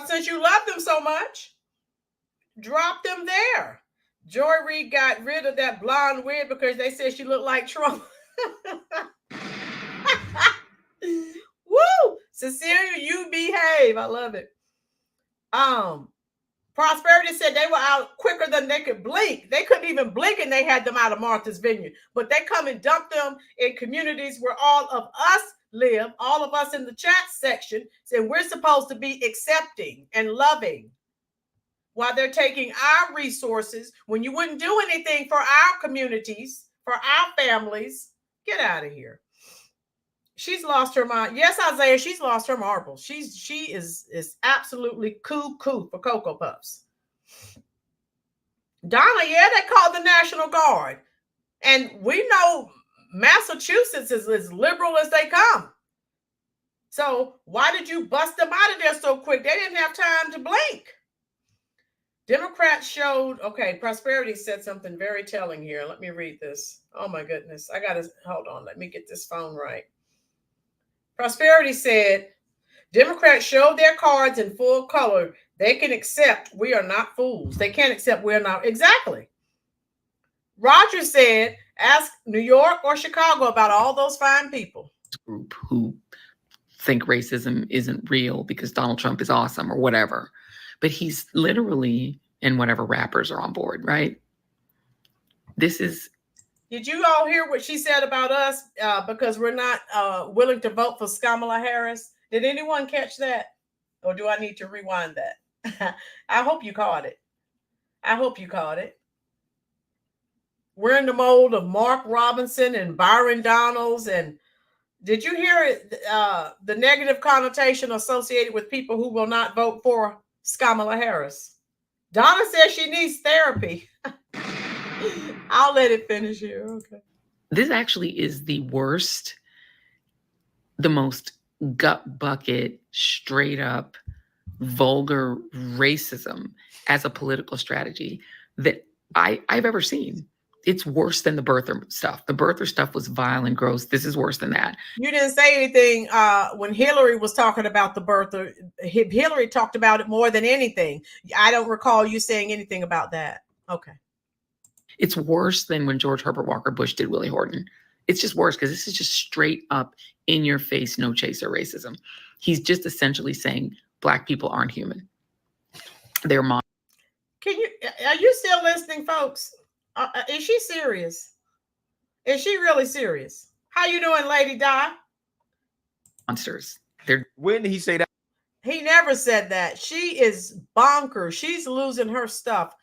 Since you love them so much, drop them there. Joy Reid got rid of that blonde wig because they said she looked like Trump. Woo! Cecilia, you behave. I love it. Prosperity said they were out quicker than they could blink. They couldn't even blink and they had them out of Martha's Vineyard. But they come and dump them in communities where all of us live, all of us in the chat section, and we're supposed to be accepting and loving while they're taking our resources when you wouldn't do anything for our communities, for our families. Get out of here. She's lost her mind. Yes, Isaiah, she's lost her marbles. She is absolutely cuckoo for Cocoa Puffs. Donna, yeah, they called the National Guard. And we know Massachusetts is as liberal as they come. So why did you bust them out of there so quick? They didn't have time to blink. Democrats showed, okay, Prosperity said something very telling here. Let me read this. Oh my goodness. I got to, hold on. Let me get this phone right. Prosperity said, Democrats showed their cards in full color. They can accept we are not fools. They can't accept we're not. Exactly. Roger said, ask New York or Chicago about all those fine people. Group who think racism isn't real because Donald Trump is awesome or whatever. But he's literally, and whatever rappers are on board, right? This is. Did you all hear what she said about us because we're not willing to vote for Kamala Harris? Did anyone catch that? Or do I need to rewind that? I hope you caught it. I hope you caught it. We're in the mold of Mark Robinson and Byron Donalds. And did you hear it, the negative connotation associated with people who will not vote for Kamala Harris? Donna says she needs therapy. I'll let it finish here. Okay. This actually is the worst, the most gut bucket, straight up, vulgar racism as a political strategy that I've ever seen. It's worse than the birther stuff. The birther stuff was vile and gross. This is worse than that. You didn't say anything when Hillary was talking about the birther. Hillary talked about it more than anything. I don't recall you saying anything about that. Okay. It's worse than when George Herbert Walker Bush did Willie Horton. It's just worse because this is just straight up in your face, no chaser racism. He's just essentially saying Black people aren't human. They're Are you still listening, folks? Is she serious? Is she really serious? How you doing, Lady Di? Monsters. When did he say that? He never said that. She is bonkers. She's losing her stuff.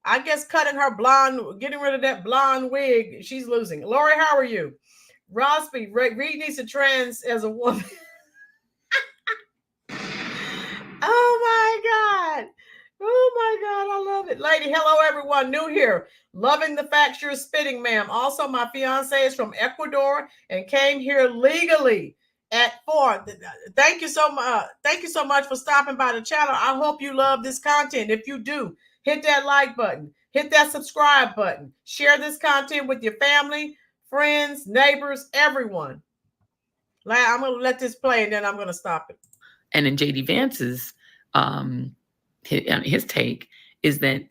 I guess cutting her blonde, getting rid of that blonde wig, she's losing. Lori, how are you? Rosby, Reed needs to trans as a woman. Oh my God. Oh my God, I love it. Lady, hello everyone, new here. Loving the fact you're spitting, ma'am. Also, my fiance is from Ecuador and came here legally at 4. Thank you so much. Thank you so much for stopping by the channel. I hope you love this content. If you do, hit that like button, hit that subscribe button, share this content with your family, friends, neighbors, everyone. I'm going to let this play and then I'm going to stop it. And in JD Vance's, his take is that,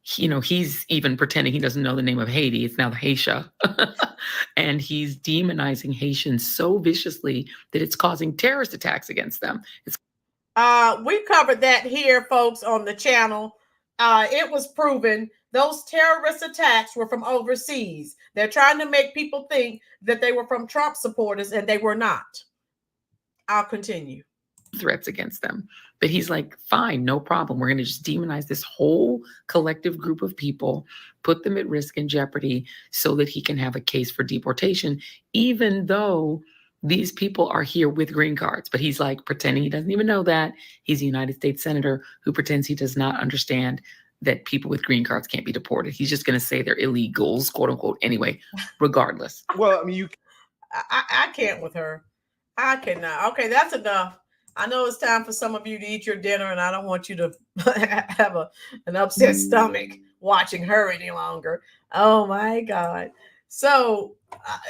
he's even pretending he doesn't know the name of Haiti. It's now the Haitian. And he's demonizing Haitians so viciously that it's causing terrorist attacks against them. We covered that here, folks, on the channel. It was proven those terrorist attacks were from overseas. They're trying to make people think that they were from Trump supporters, and they were not. I'll continue. Threats against them. But he's like, fine, no problem. We're going to just demonize this whole collective group of people, put them at risk and jeopardy so that he can have a case for deportation, even though these people are here with green cards. But he's like pretending he doesn't even know that. He's a United States senator who pretends he does not understand that people with green cards can't be deported. He's just going to say they're illegals, quote unquote, anyway, regardless. Well, I mean, I can't with her. I cannot. Okay, that's enough. I know it's time for some of you to eat your dinner, and I don't want you to have an upset stomach watching her any longer. Oh my God. So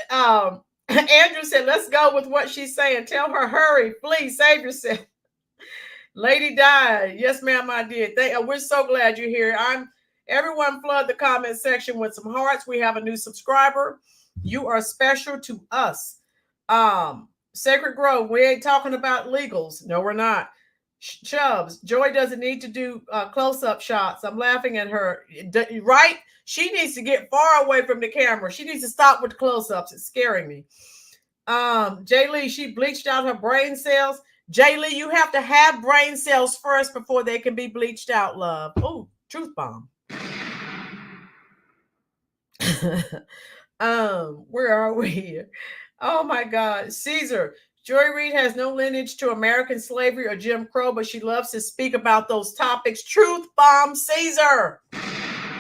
Andrew said, let's go with what she's saying. Tell her, hurry, please save yourself. Lady Di, yes, ma'am, I did. We're so glad you're here. Everyone flood the comment section with some hearts. We have a new subscriber. You are special to us. Sacred Grove, we ain't talking about legals. No, we're not. Chubbs, Joy doesn't need to do close-up shots. I'm laughing at her. Right? She needs to get far away from the camera. She needs to stop with the close-ups. It's scaring me. Jay Lee, she bleached out her brain cells. Jay Lee, you have to have brain cells first before they can be bleached out, love. Oh, truth bomb. Where are we here? Oh my God. Caesar, Joy Reid has no lineage to American slavery or Jim Crow, but she loves to speak about those topics. Truth bomb, Caesar.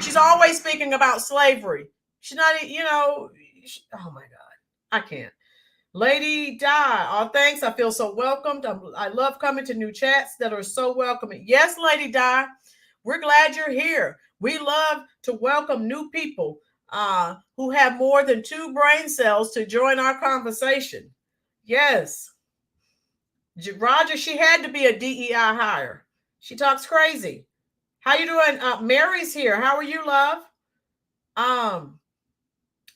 She's always speaking about slavery. She's not, oh my God. I can't. Lady Di, oh, thanks. I feel so welcomed. I love coming to new chats that are so welcoming. Yes, Lady Di, we're glad you're here. We love to welcome new people who have more than 2 brain cells to join our conversation. Yes. Roger, she had to be a DEI hire. She talks crazy. How you doing? Mary's here. How are you, love?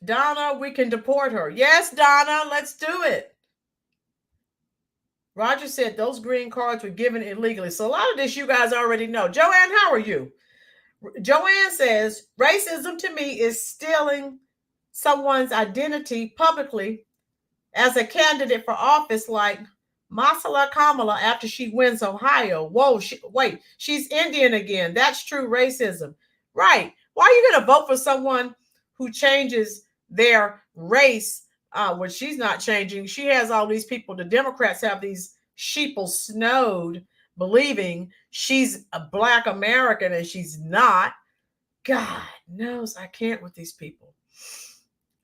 Donna, we can deport her. Yes, Donna, let's do it. Roger said those green cards were given illegally. So a lot of this you guys already know. Joanne, how are you? Joanne says, racism to me is stealing someone's identity publicly as a candidate for office like Masala Kamala after she wins Ohio. Whoa, she's Indian again. That's true racism. Right. Why are you going to vote for someone who changes their race when she's not changing? She has all these people. The Democrats have these sheeple snowed believing she's a Black American and she's not. God knows I can't with these people.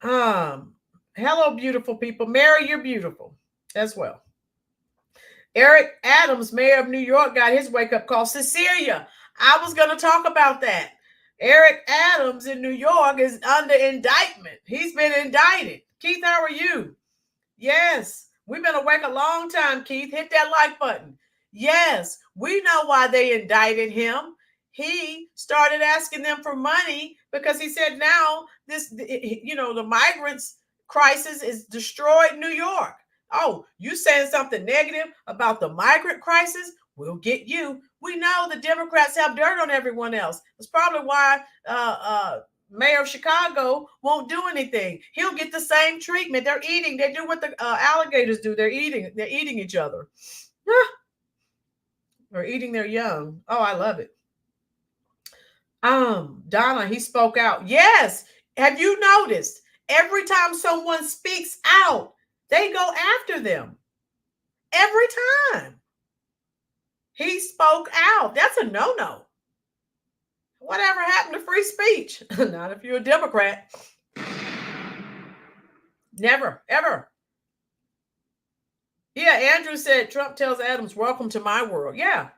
Hello, beautiful people. Mary, you're beautiful as well. Eric Adams, mayor of New York, got his wake-up call. Cecilia, I was going to talk about that. Eric Adams in New York is under indictment. He's been indicted. Keith, how are you? Yes, we've been awake a long time, Keith. Hit that like button. Yes, we know why they indicted him. He started asking them for money because he said now the migrants crisis is destroyed New York. Oh, you saying something negative about the migrant crisis? We'll get you. We know the Democrats have dirt on everyone else. That's probably why Mayor of Chicago won't do anything. He'll get the same treatment. They're eating. They do what the alligators do. They're eating each other. Or eating their young. Oh, I love it. Donna, he spoke out. Yes. Have you noticed every time someone speaks out, they go after them? Every time. He spoke out. That's a no-no. Whatever happened to free speech? Not if you're a Democrat. Never, ever. Yeah, Andrew said Trump tells Adams, welcome to my world. Yeah.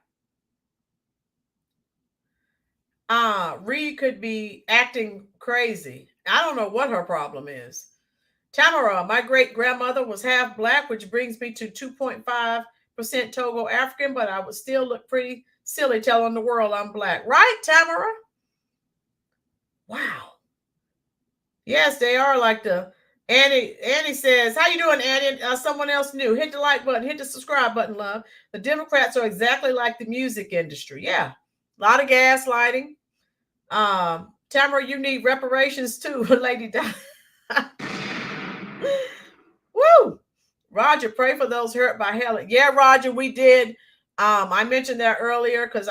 Reed could be acting crazy. I don't know what her problem is. Tamara, my great-grandmother was half Black, which brings me to 2.5% Togo African, but I would still look pretty silly telling the world I'm Black. Right, Tamara? Wow. Yes, they are like the Annie says, how you doing, Annie? Someone else new. Hit the like button. Hit the subscribe button, love. The Democrats are exactly like the music industry. Yeah. A lot of gaslighting. Tamara, you need reparations too, Lady Di. Woo! Roger, pray for those hurt by hell. Yeah, Roger, we did. I mentioned that earlier because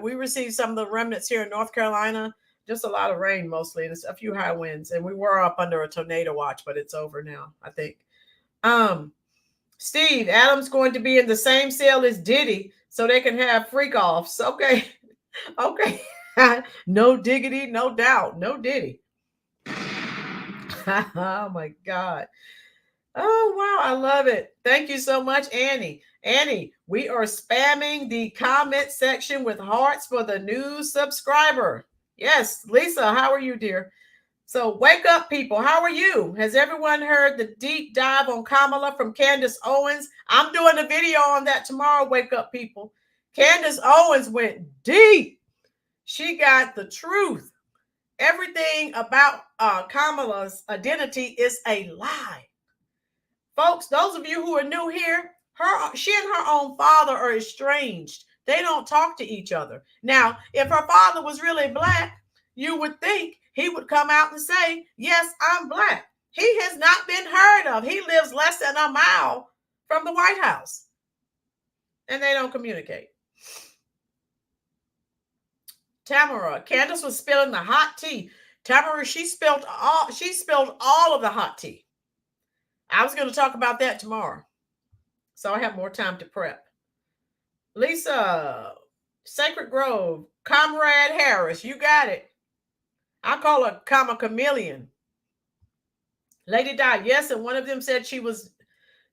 we received some of the remnants here in North Carolina. Just a lot of rain mostly, and a few high winds. And we were up under a tornado watch, but it's over now, I think. Steve, Adam's going to be in the same cell as Diddy so they can have freak offs. Okay. Okay. No diggity, no doubt. No Diddy. Oh my God. Oh, wow. I love it. Thank you so much, Annie. Annie, we are spamming the comment section with hearts for the new subscriber. Yes, Lisa, how are you, dear? So wake up, people. How are you? Has everyone heard the deep dive on Kamala from Candace Owens? I'm doing a video on that tomorrow. Wake up, people. Candace Owens went deep. She got the truth. Everything about Kamala's identity is a lie. Folks, those of you who are new here, she and her own father are estranged. They don't talk to each other. Now, if her father was really black, you would think he would come out and say, yes, I'm black. He has not been heard of. He lives less than a mile from the White House. And they don't communicate. Tamara, Candace was spilling the hot tea. Tamara, she spilled all of the hot tea. I was going to talk about that tomorrow. So I have more time to prep. Lisa, Sacred Grove, Comrade Harris, you got it. I call her Comma Chameleon. Lady Di, yes, and one of them said she was,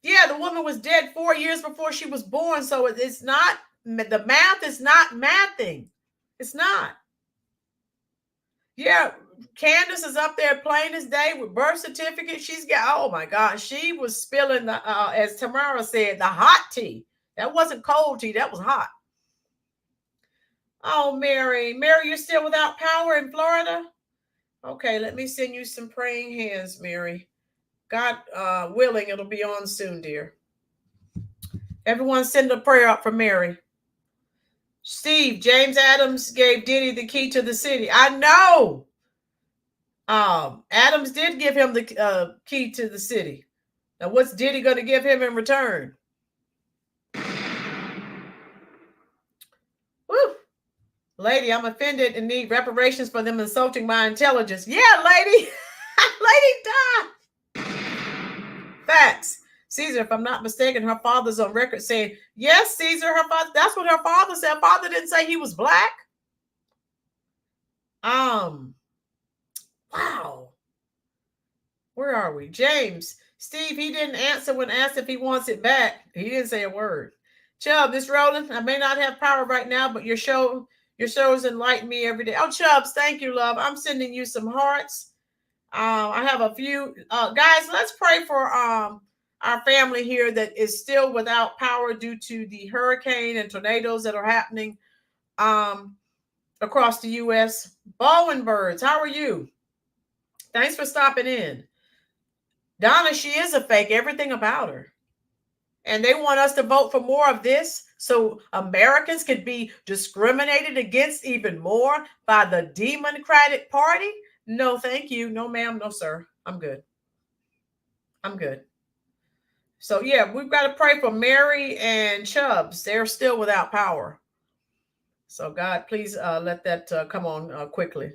yeah, the woman was dead 4 years before she was born. So it's not, the math is not mathing. It's not. Yeah, Candace is up there plain as day with birth certificate. She's got, oh my God, she was spilling the, as Tamara said, the hot tea. That wasn't cold tea, that was hot. Oh, Mary, you're still without power in Florida? Okay, let me send you some praying hands, Mary. God willing, it'll be on soon, dear. Everyone send a prayer up for Mary. Steve, James Adams gave Diddy the key to the city. I know. Adams did give him the key to the city. Now, what's Diddy going to give him in return? Woo. Lady, I'm offended and need reparations for them insulting my intelligence. Yeah, lady. Lady, die. Facts. Caesar, if I'm not mistaken, her father's on record saying, yes, Caesar, her father, that's what her father said. Father didn't say he was black. Wow. Where are we? James, Steve, he didn't answer when asked if he wants it back. He didn't say a word. Chubb, this Roland, I may not have power right now, but your shows enlighten me every day. Oh, Chubbs, thank you, love. I'm sending you some hearts. I have a few. Guys, let's pray for our family here that is still without power due to the hurricane and tornadoes that are happening across the U.S. Baldwin Birds, how are you? Thanks for stopping in. Donna, she is a fake, everything about her. And they want us to vote for more of this so Americans could be discriminated against even more by the Democratic Party? No, thank you. No, ma'am. No, sir. I'm good. So, yeah, we've got to pray for Mary and Chubbs. They're still without power. So, God, please let that come on quickly.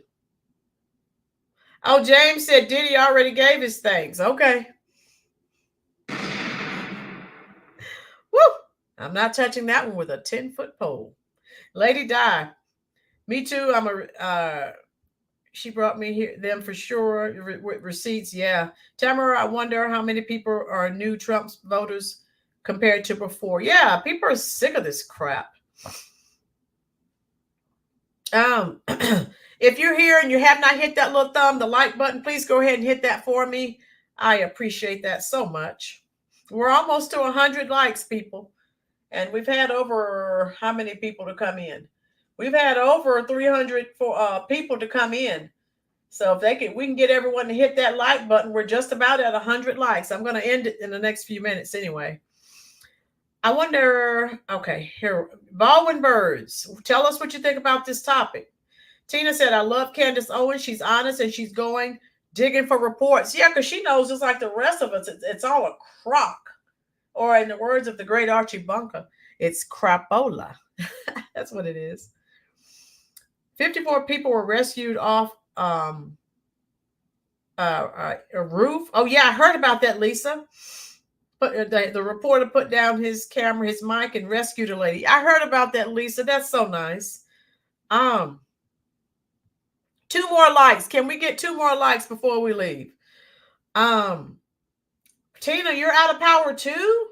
Oh, James said Diddy already gave his thanks. Okay. Woo! I'm not touching that one with a 10-foot pole. Lady Di. Me too. She brought me here them for sure with receipts. Yeah. Tamara, I wonder how many people are new Trump voters compared to before. Yeah, people are sick of this crap. If you're here and you have not hit that little thumb, the like button, please go ahead and hit that for me. I appreciate that so much. We're almost to 100 likes, people. And we've had over how many people to come in? We've had over 300 people to come in. So if we can get everyone to hit that like button, we're just about at 100 likes. I'm going to end it in the next few minutes anyway. I wonder, okay, here, Baldwin Birds, tell us what you think about this topic. Tina said, I love Candace Owens. She's honest and she's going digging for reports. Yeah, because she knows just like the rest of us, it's all a crock. Or in the words of the great Archie Bunker, it's crapola. That's what it is. 54 people were rescued off a roof. Oh, yeah, I heard about that, Lisa. But the reporter put down his camera, his mic, and rescued a lady. I heard about that, Lisa. That's so nice. 2 more likes. Can we get 2 more likes before we leave? Tina, you're out of power too?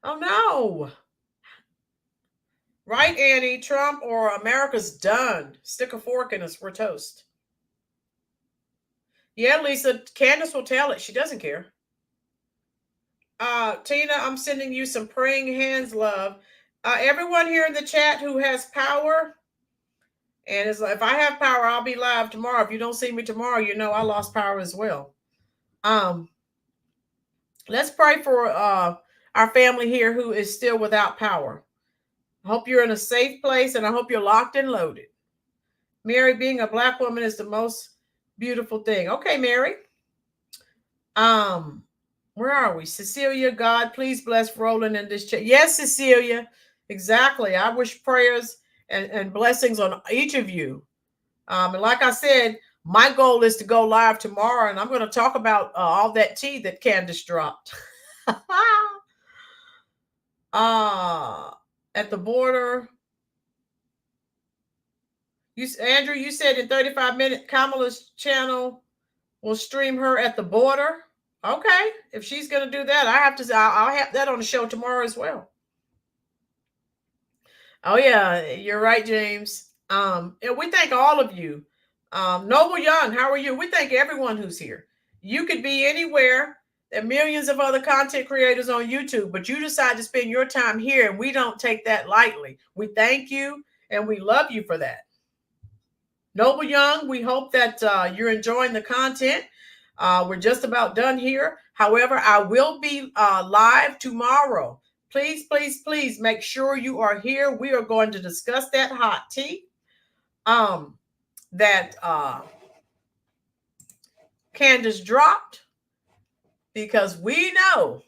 Oh no. Right, Annie? Trump or America's done. Stick a fork in us. We're toast. Yeah, Lisa. Candace will tell it. She doesn't care. Tina, I'm sending you some praying hands, love. Everyone here in the chat who has power, and it's like, if I have power, I'll be live tomorrow. If you don't see me tomorrow, you know I lost power as well. Let's pray for our family here who is still without power. I hope you're in a safe place, and I hope you're locked and loaded. Mary, being a Black woman is the most beautiful thing. Okay, Mary. Where are we? Cecilia, God, please bless Roland in this chat. Yes, Cecilia, exactly. I wish prayers and blessings on each of you. And like I said, my goal is to go live tomorrow, and I'm going to talk about all that tea that Candace dropped. At the border. Andrew, you said in 35 minutes, Kamala's channel will stream her at the border. Okay, if she's going to do that, I'll have that on the show tomorrow as well. Oh yeah, you're right, James. And we thank all of you. Noble Young, how are you? We thank everyone who's here. You could be anywhere. There are millions of other content creators on YouTube, but you decide to spend your time here, and we don't take that lightly. We thank you, and we love you for that. Noble Young, we hope that you're enjoying the content. We're just about done here. However, I will be live tomorrow. Please, please, please make sure you are here. We are going to discuss that hot tea that Candace dropped, because we know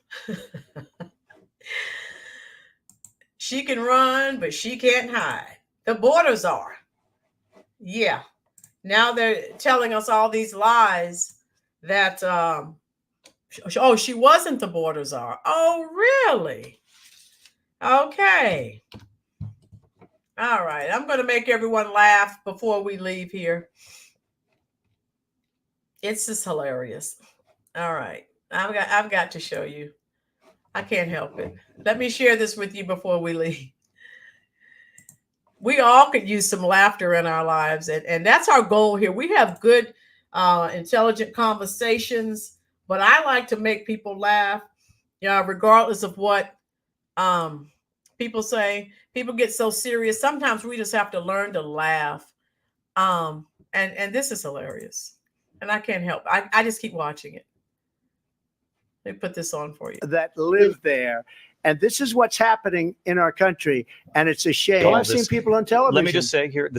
she can run, but she can't hide. The borders are. Yeah. Now they're telling us all these lies that, she wasn't the border czar. Oh, really? Okay. All right. I'm going to make everyone laugh before we leave here. It's just hilarious. All right. I've got to show you. I can't help it. Let me share this with you before we leave. We all could use some laughter in our lives. And that's our goal here. We have good, intelligent conversations, but I like to make people laugh, regardless of what people say. People get so serious. Sometimes we just have to learn to laugh. And this is hilarious. And I can't help it. I just keep watching it. Let me put this on for you. That live there. And this is what's happening in our country. And it's a shame. I've seen people on television. Let me just say here.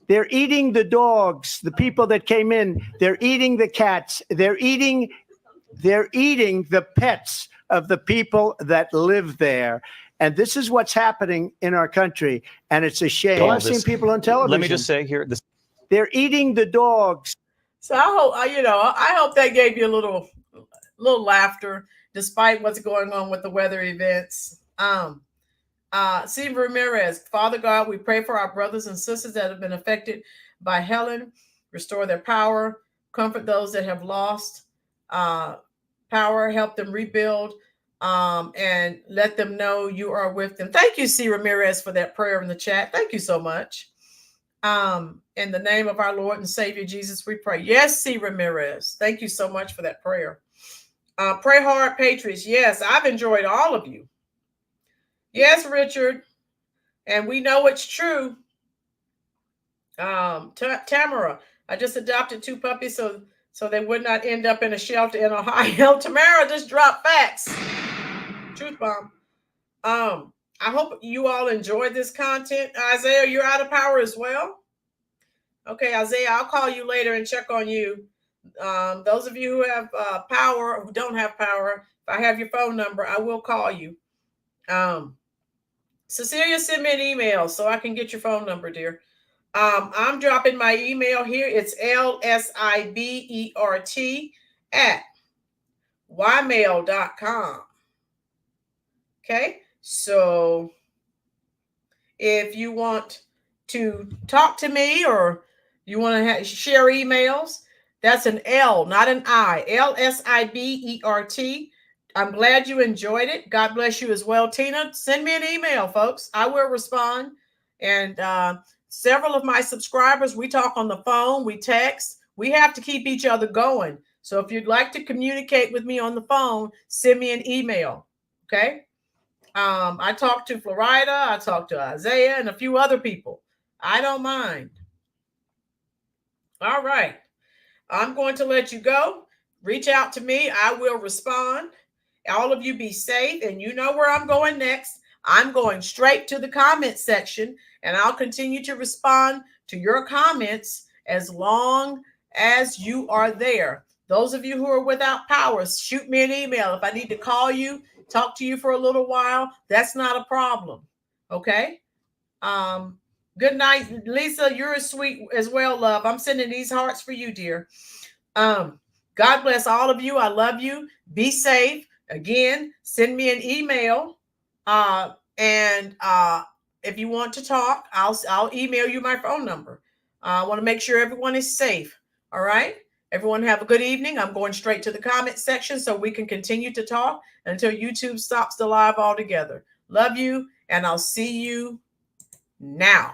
They're eating the dogs, the people that came in. They're eating the cats. They're eating the pets of the people that live there. And this is what's happening in our country. And it's a shame. I've seen people on television. Let me just say here. They're eating the dogs. So I hope that gave you a little laughter, despite what's going on with the weather events. Steve Ramirez, Father God, we pray for our brothers and sisters that have been affected by Helen. Restore their power, comfort those that have lost power, help them rebuild, and let them know you are with them. Thank you, C. Ramirez, for that prayer in the chat. Thank you so much. In the name of our Lord and Savior Jesus, we pray. Yes, C. Ramirez, thank you so much for that prayer. Pray hard, Patriots. Yes, I've enjoyed all of you. Yes, Richard. And we know it's true. Tamara, I just adopted 2 puppies so they would not end up in a shelter in Ohio. Tamara just dropped facts. Truth bomb. I hope you all enjoyed this content. Isaiah, you're out of power as well. Okay, Isaiah, I'll call you later and check on you. Those of you who have power, who don't have power, if I have your phone number, I will call you. Cecilia, send me an email so I can get your phone number, dear. I'm dropping my email here. It's lsibert@ymail.com. Okay, so if you want to talk to me or you want to share emails, that's an L, not an I. lsibert I'm glad you enjoyed it. God bless you as well, Tina. Send me an email, folks. I will respond. And several of my subscribers, we talk on the phone, we text. We have to keep each other going. So if you'd like to communicate with me on the phone, send me an email. Okay. I talked to Florida, I talked to Isaiah and a few other people. I don't mind. All right. I'm going to let you go. Reach out to me. I will respond. All of you be safe, and you know where I'm going next. I'm going straight to the comment section, and I'll continue to respond to your comments as long as you are there. Those of you who are without power, shoot me an email. If I need to call you, talk to you for a little while, that's not a problem. Okay? Good night, Lisa. You're as sweet as well, love. I'm sending these hearts for you, dear. God bless all of you. I love you. Be safe. Again, send me an email. And if you want to talk, I'll email you my phone number. I want to make sure everyone is safe. All right. Everyone have a good evening. I'm going straight to the comment section so we can continue to talk until YouTube stops the live altogether. Love you, and I'll see you now.